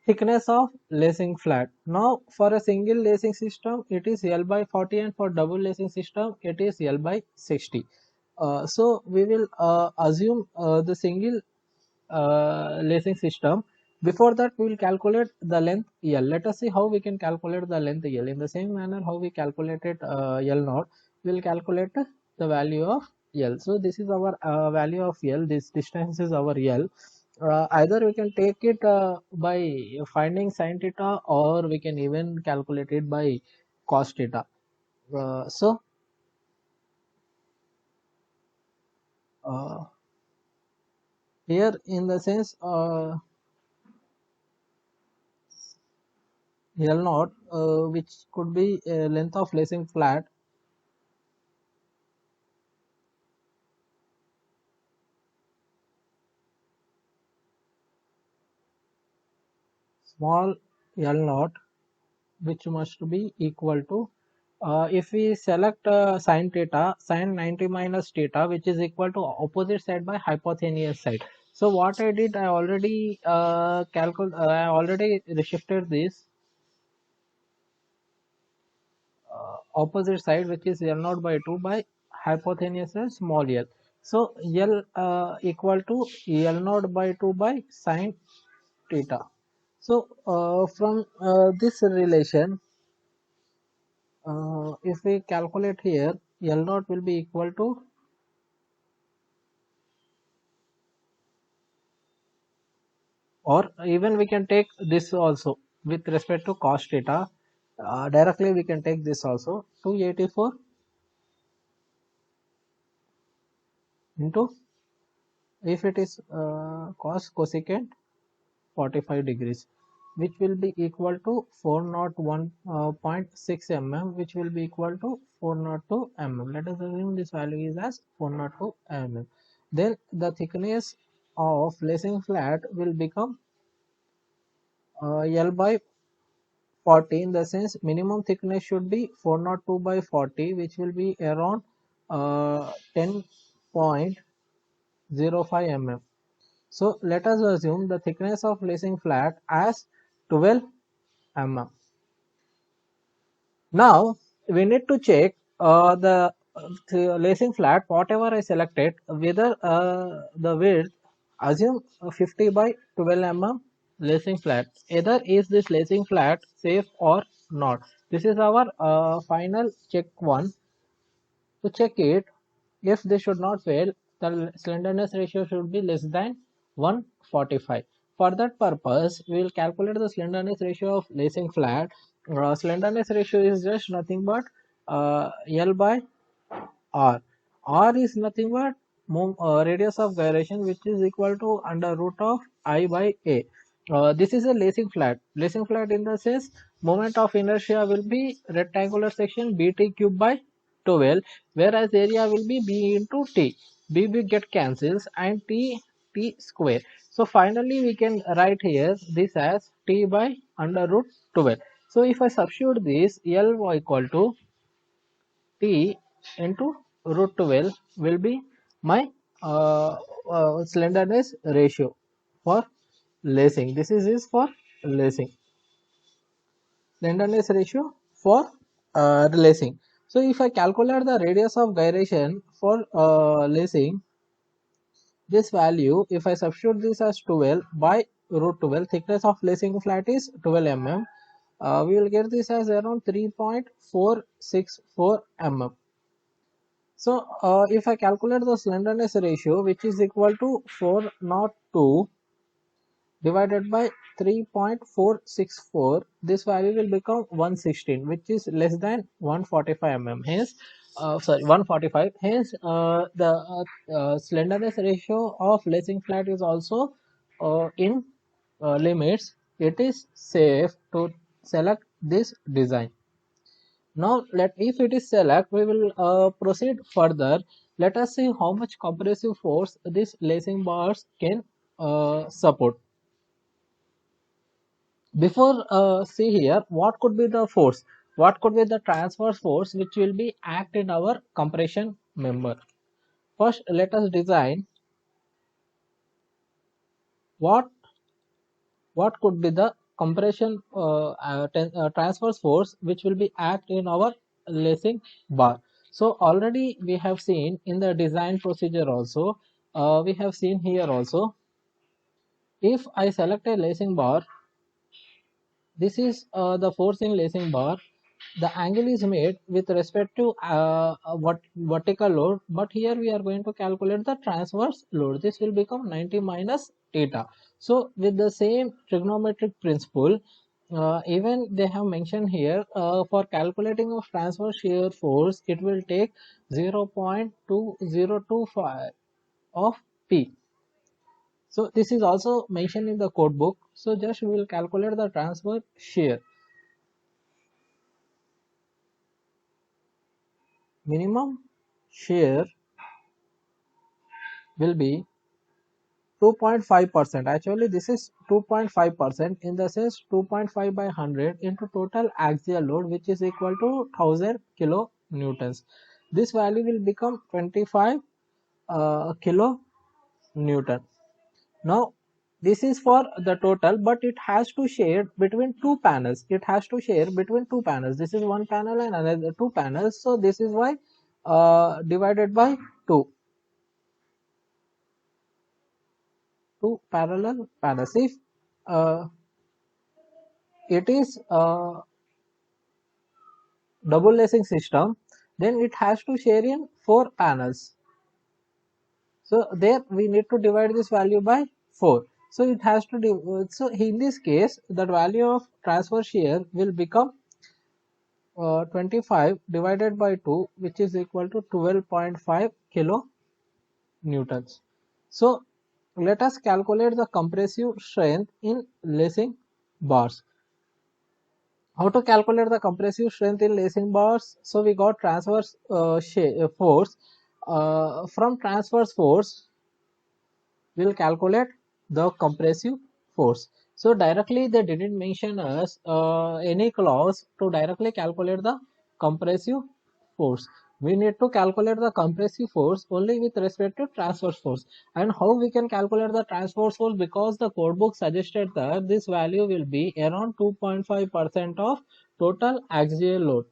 Thickness of lacing flat. Now for a single lacing system it is L by 40, and for double lacing system it is L by 60. So we will assume the single lacing system. Before that we will calculate the length L. Let us see how we can calculate the length L. In the same manner how we calculated L naught, we will calculate the value of L. So this is our value of L. This distance is our L. Either we can take it by finding sin theta, or we can even calculate it by cos theta. So here in the sense L naught, which could be length of lacing flat, small L naught, which must be equal to, if we select sin theta, sin 90 minus theta, which is equal to opposite side by hypotenuse side. So what I did, I already I already shifted this opposite side, which is L naught by 2 by hypotenuse and small l. So L equal to L naught by 2 by sin theta. So from this relation, if we calculate here, L naught will be equal to or even we can take this also with respect to cos theta. Directly we can take this also, 284 into, if it is cos cosecant 45 degrees, which will be equal to 401.6 mm, which will be equal to 402 mm. Let us assume this value is as 402 mm. Then the thickness of lacing flat will become L by 40, in the sense minimum thickness should be 402 by 40, which will be around 10.05 mm. So let us assume the thickness of lacing flat as 12 mm. Now we need to check the lacing flat, whatever I selected, whether the width, assume 50 by 12 mm lacing flat, either is this lacing flat safe or not. This is our final check one. To check it, if this should not fail, the slenderness ratio should be less than 145. For that purpose, we will calculate the slenderness ratio of lacing flat. Slenderness ratio is just nothing but L by R. R is nothing but radius of gyration, which is equal to under root of I by A. This is a lacing flat. Lacing flat in the sense moment of inertia will be rectangular section bt cube by 12, whereas area will be b into t. B get cancels and t square. So finally we can write here this as t by under root 12. So if I substitute this, L equal to T into root 12 will be my slenderness ratio for lacing. This is for lacing. Slenderness ratio for lacing. So if I calculate the radius of gyration for lacing, this value, if I substitute this as 12 by root 12, thickness of lacing flat is 12 mm. We will get this as around 3.464 mm. So if I calculate the slenderness ratio, which is equal to 402 divided by 3.464, this value will become 116, which is less than 145 mm. Hence, 145. Hence, the slenderness ratio of lacing flat is also in limits. It is safe to select this design. Now if it is select, we will proceed further. Let us see how much compressive force this lacing bars can support. Before see here, what could be the force? What could be the transverse force which will be act in our compression member? First, let us design what could be the compression transverse force which will be act in our lacing bar. So already we have seen in the design procedure also, we have seen here also, if I select a lacing bar, this is the force in lacing bar. The angle is made with respect to what vertical load, but here we are going to calculate the transverse load. This will become 90 minus theta. So with the same trigonometric principle, even they have mentioned here, for calculating of transverse shear force, it will take 0.2025 of P. So this is also mentioned in the code book. So just we will calculate the transverse shear. Minimum shear will be 2.5%. Actually this is 2.5%, in the sense 2.5 by 100 into total axial load, which is equal to 1000 kilo newtons. This value will become 25 kilo newton. Now this is for the total, but it has to share between two panels. It has to share between two panels. This is one panel and another two panels. So this is why divided by 2. Two parallel panels. If it is a double lacing system, then it has to share in 4 panels. So there we need to divide this value by 4. So it has to do. So in this case, the value of transfer shear will become 25 divided by 2, which is equal to 12.5 kilo newtons. So let us calculate the compressive strength in lacing bars. How to calculate the compressive strength in lacing bars? So we got transverse force. From transverse force, we will calculate the compressive force. So directly they didn't mention us any clause to directly calculate the compressive force. We need to calculate the compressive force only with respect to transverse force. And how we can calculate the transverse force? Because the codebook suggested that this value will be around 2.5% of total axial load.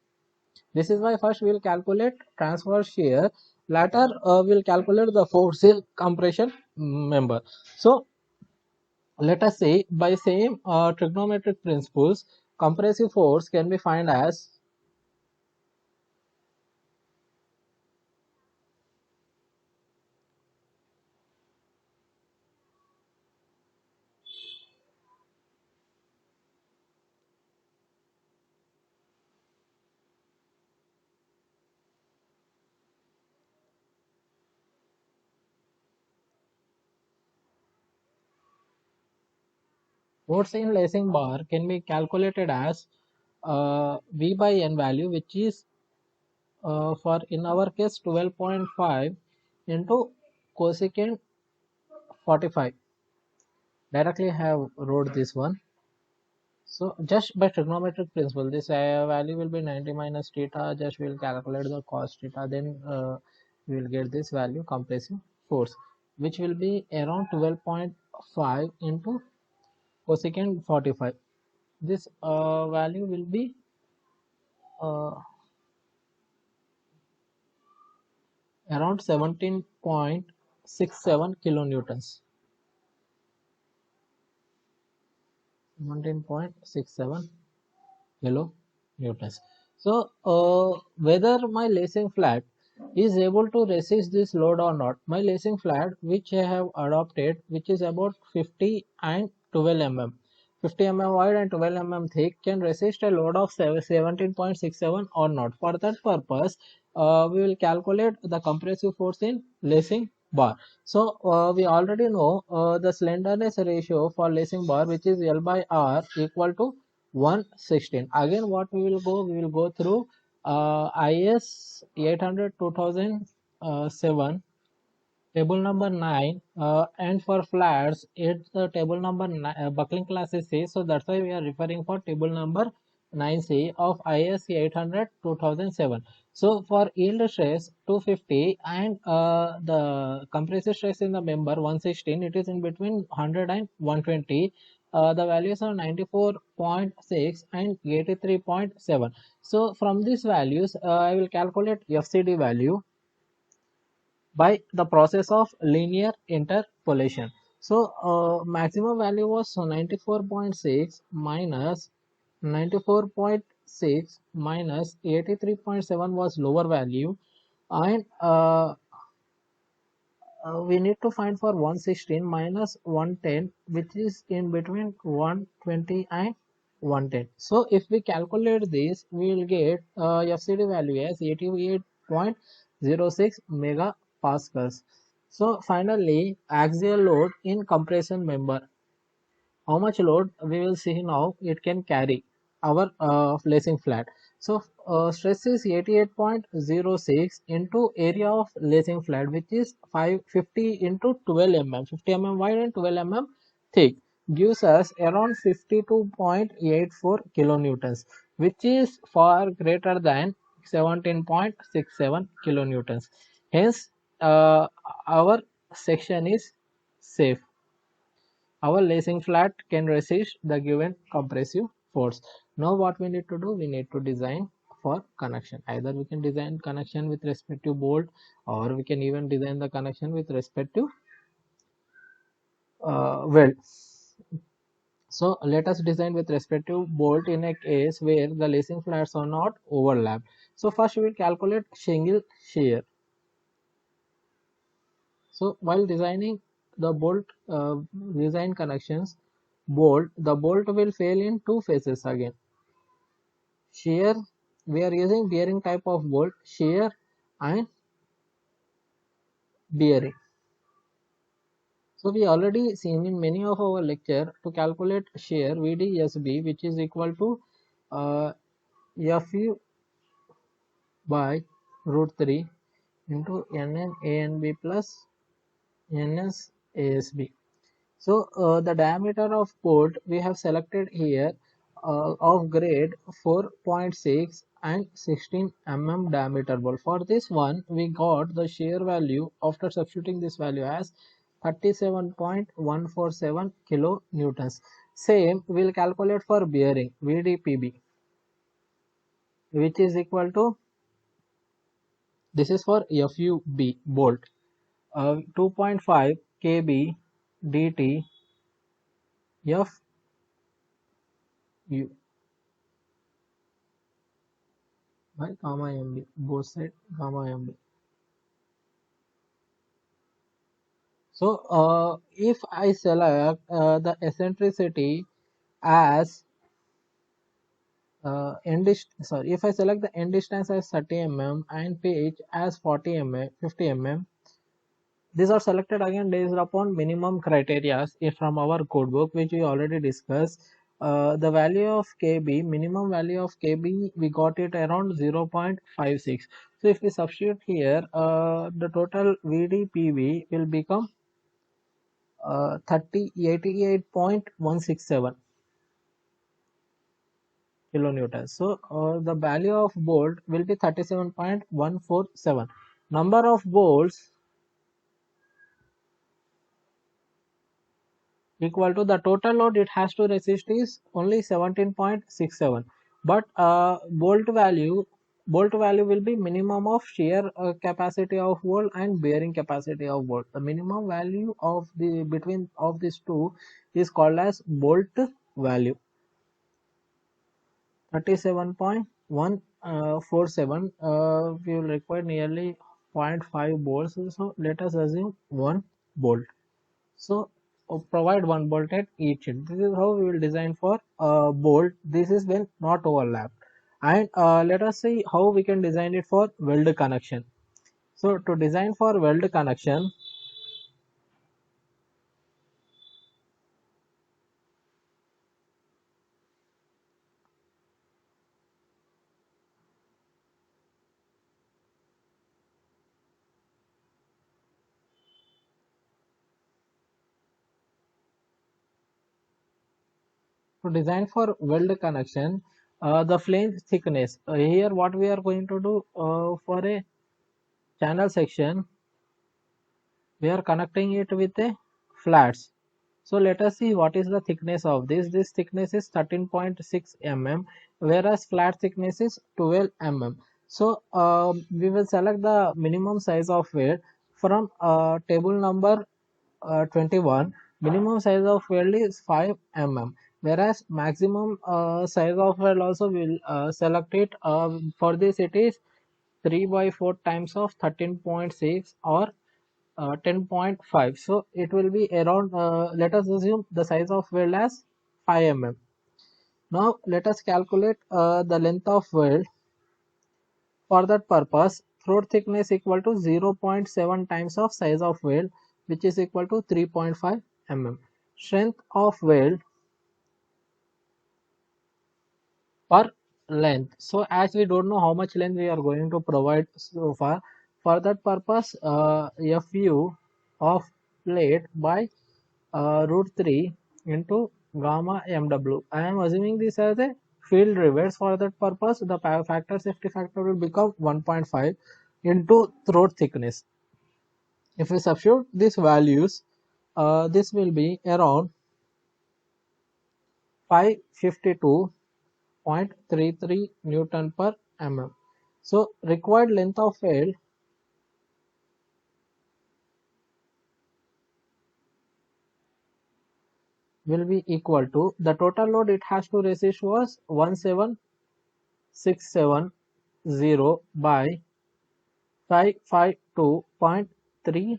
This is why first we will calculate transverse shear, later we will calculate the force in compression member. So let us say by same trigonometric principles, compressive force can be found as force in lacing bar can be calculated as V by N value, which is for in our case 12.5 into cosecant 45. Directly have wrote this one. So just by trigonometric principle, this value will be 90 minus theta. Just we will calculate the cos theta. Then we will get this value compressive force, which will be around 12.5 into cosecant 45. This value will be uh, around 17.67 kilonewtons. 17.67 kilonewtons. So whether my lacing flat is able to resist this load or not, my lacing flat which I have adopted, which is about 50 and 12 mm, 50 mm wide and 12 mm thick, can resist a load of 17.67 or not. For that purpose we will calculate the compressive force in lacing bar. So we already know the slenderness ratio for lacing bar, which is L by R equal to 116. Again what we will go through IS 800 2007 table number 9, and for flats it's the table number 9, buckling class is C, so that's why we are referring for table number 9C of IS 800 2007. So for yield stress 250 and the compressive stress in the member 116, it is in between 100 and 120. The values are 94.6 and 83.7. So from these values I will calculate FCD value by the process of linear interpolation. So maximum value was 94.6 minus 94.6 minus 83.7 was lower value, and we need to find for 116 minus 110, which is in between 120 and 110. So if we calculate this, we will get FCD value as 88.06 megapascals. So finally, axial load in compression member. How much load we will see now it can carry our lacing flat. So stress is 88.06 into area of lacing flat, which is 550 into 12 mm, 50 mm wide and 12 mm thick, gives us around 52.84 kilonewtons, which is far greater than 17.67 kilonewtons. Hence our section is safe. Our lacing flat can resist the given compressive force. Now what we need to do, we need to design for connection. Either we can design connection with respect to bolt, or we can even design the connection with respect to weld. So let us design with respect to bolt in a case where the lacing flats are not overlapped. So first we will calculate shingle shear. So while designing the bolt design connections, bolt, the bolt will fail in two phases again. Shear, we are using bearing type of bolt, shear and bearing. So we already seen in many of our lecture to calculate shear VDSB, which is equal to Fu by root 3 into Nn ANB plus Ns ASB. So the diameter of bolt we have selected here of grade 4.6 and 16 mm diameter bolt. For this one we got the shear value after substituting this value as 37.147 kilonewtons. Same we will calculate for bearing VDPB, which is equal to, this is for FUB bolt, 2.5 kb dt F U by gamma mb, both side gamma mb. So if I select the eccentricity as if I select the end distance as 30 mm and pitch as 40 mm, 50 mm, these are selected again based upon minimum criteria from our codebook, which we already discussed. The value of kb, minimum value of kb, we got it around 0.56. So if we substitute here, the total VDPV will become 88.167 kilonewtons. So the value of bolt will be 37.147. Number of bolts equal to the total load it has to resist is only 17.67, but bolt value will be minimum of shear capacity of bolt and bearing capacity of bolt. The minimum value of the between of these two is called as bolt value, 37.147. We will require nearly 0.5 bolts, so let us assume one bolt. So provide one bolt at each end. This is how we will design for bolt. This is when not overlapped. And let us see how we can design it for weld connection. So to design for weld connection, the flange thickness. Here what we are going to do for a channel section, we are connecting it with a flats. So let us see what is the thickness of this. This thickness is 13.6 mm, whereas flat thickness is 12 mm. So we will select the minimum size of weld from table number 21. Minimum size of weld is 5 mm, whereas maximum size of weld also will select it. For this it is 3 by 4 times of 13.6 or 10.5. So it will be around, let us assume the size of weld as 5 mm. Now let us calculate the length of weld. For that purpose, throat thickness equal to 0.7 times of size of weld, which is equal to 3.5 mm. Strength of weld per length. So as we don't know how much length we are going to provide so far, for that purpose Fu of plate by root 3 into gamma mw. I am assuming this as a field rivets. For that purpose the safety factor will become 1.5 into throat thickness. If we substitute these values, this will be around 552.33 Newton per mm. So required length of weld will be equal to, the total load it has to resist was 17670 by 552.3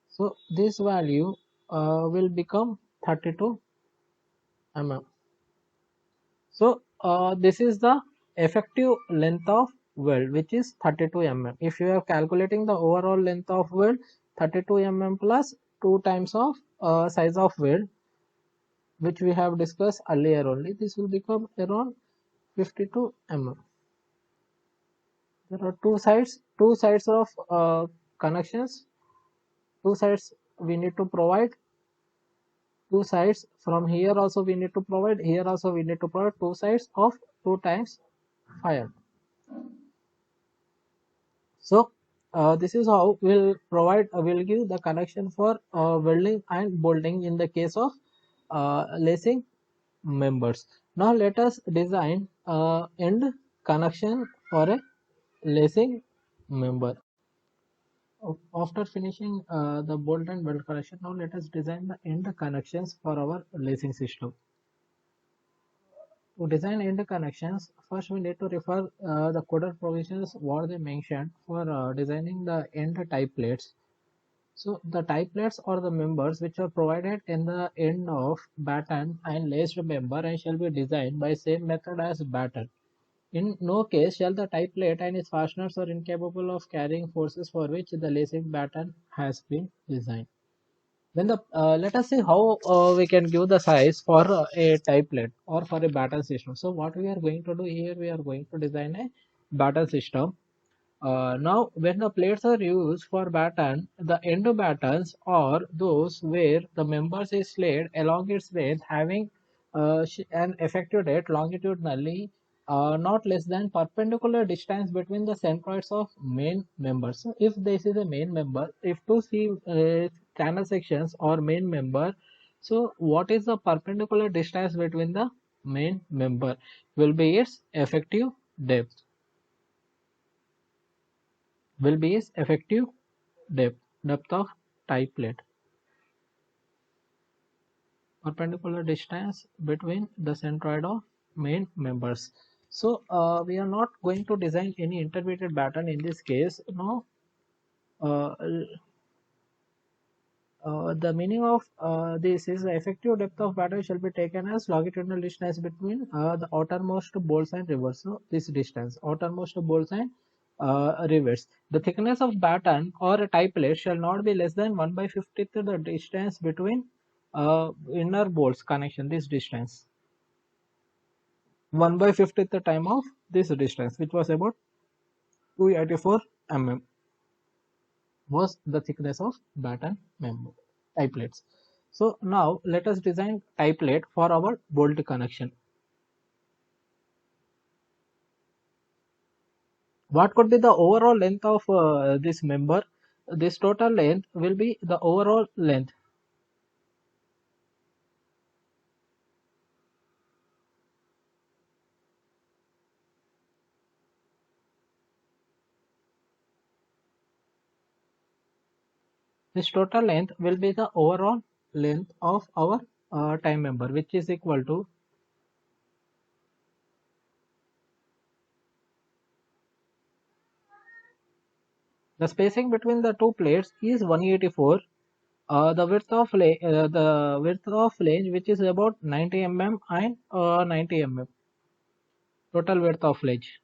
So this value will become 32 mm. So this is the effective length of weld, which is 32 mm. If you are calculating the overall length of weld, 32 mm plus 2 times of size of weld, which we have discussed earlier only, this will become around 52 mm. There are two sides of connections, two sides we need to provide, two sides from here also we need to provide, here also we need to provide two sides of 2 times 5. So this is how we'll give the connection for welding and bolting in the case of lacing members. Now let us design end connection for a lacing member. After finishing the bolt and weld connection, now let us design the end connections for our lacing system. To design end connections, first we need to refer the coded provisions what they mentioned for designing the end tie plates. So the tie plates are the members which are provided in the end of batten and laced member and shall be designed by same method as batten. In no case shall the tie plate and its fasteners are incapable of carrying forces for which the lacing batten has been designed. Then the let us see how we can give the size for a tie plate or for a batten system. So what we are going to do here, we are going to design a batten system. Now, when the plates are used for batten, the end battens are those where the members is laid along its length, having an effective depth longitudinally not less than perpendicular distance between the centroids of main members. So, if this is a main member, if two see channel sections or main member, so what is the perpendicular distance between the main member will be its effective depth. Will be its effective depth of tie plate, perpendicular distance between the centroid of main members. So we are not going to design any intermediate batten in this case. Now uh, the meaning of this is the effective depth of batten shall be taken as longitudinal distance between the outermost bolts and rivets. So this distance, outermost bolts and rivets. The thickness of batten or a tie plate shall not be less than 1/50th the distance between inner bolts connection. This distance 1/50th the time of this distance, which was about 284 mm, was the thickness of batten member tie plates. So now let us design tie plate for our bolt connection. What could be the overall length of this member? This total length will be the overall length. This total length will be the overall length of our tie member, which is equal to the spacing between the two plates is 184. The width of flange, which is about 90 mm and 90 mm, total width of flange.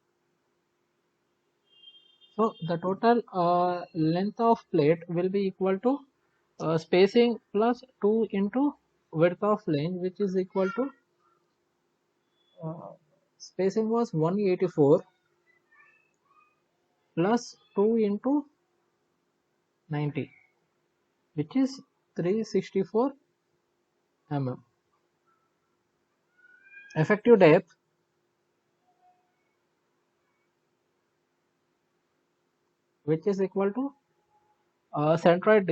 So the total length of plate will be equal to spacing plus 2 into width of flange, which is equal to uh, spacing was 184 plus 2 into 90, which is 364 mm. Effective depth which is equal to center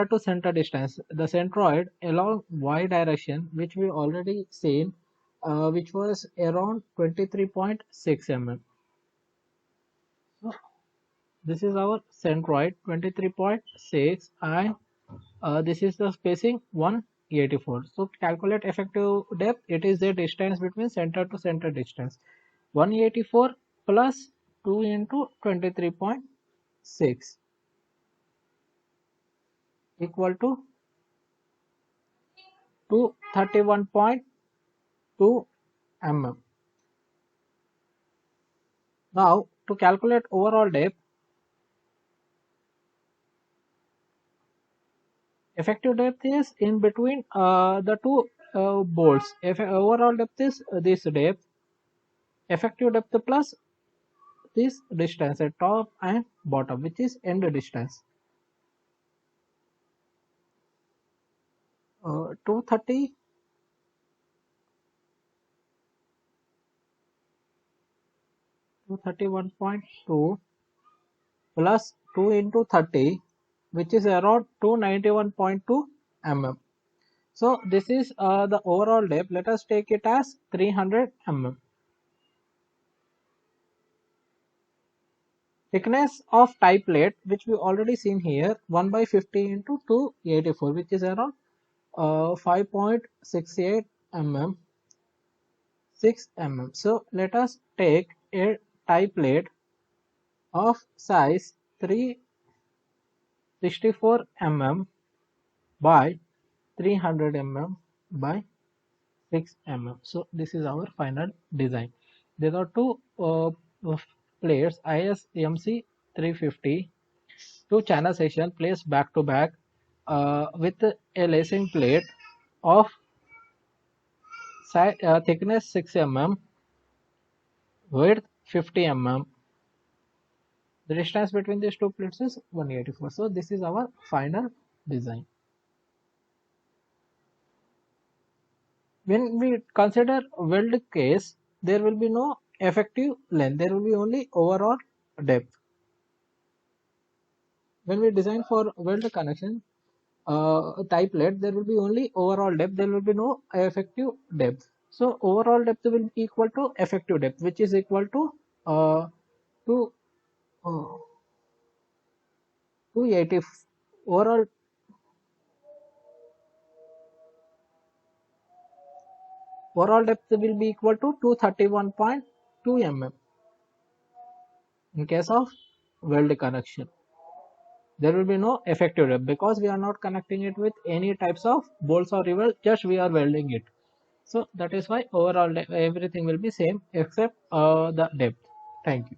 to center distance. The centroid along y direction, which we already seen, which was around 23.6 mm. So this is our centroid 23.6 and this is the spacing 184. So calculate effective depth. It is the distance between center to center distance. 184 plus 2 into 23.6. equal to 231.2 mm. Now to calculate overall depth, effective depth is in between the two bolts. If overall depth is this depth, effective depth plus this distance at top and bottom, which is end distance. 230 231.2 plus 2 into 30, which is around 291.2 mm. So this is the overall depth. Let us take it as 300 mm. Thickness of tie plate, which we already seen here, 1 by 50 into 284, which is around 5.68 mm, 6 mm. So let us take a tie plate of size 364 mm by 300 mm by 6 mm. So this is our final design. There are two plates ISMC 350, two channel section placed back to back with a lacing plate of thickness 6 mm, width 50 mm. The distance between these two plates is 184. So this is our final design. When we consider weld case, there will be no effective length. There will be only overall depth. When we design for weld connection tie plate, there will be only overall depth. There will be no effective depth. So overall depth will be equal to effective depth, which is equal to uh, to uh, 280. Overall depth will be equal to 231.2 mm in case of weld connection. There will be no effective depth because we are not connecting it with any types of bolts or rivet, just we are welding it. So that is why overall everything will be same except the depth. Thank you.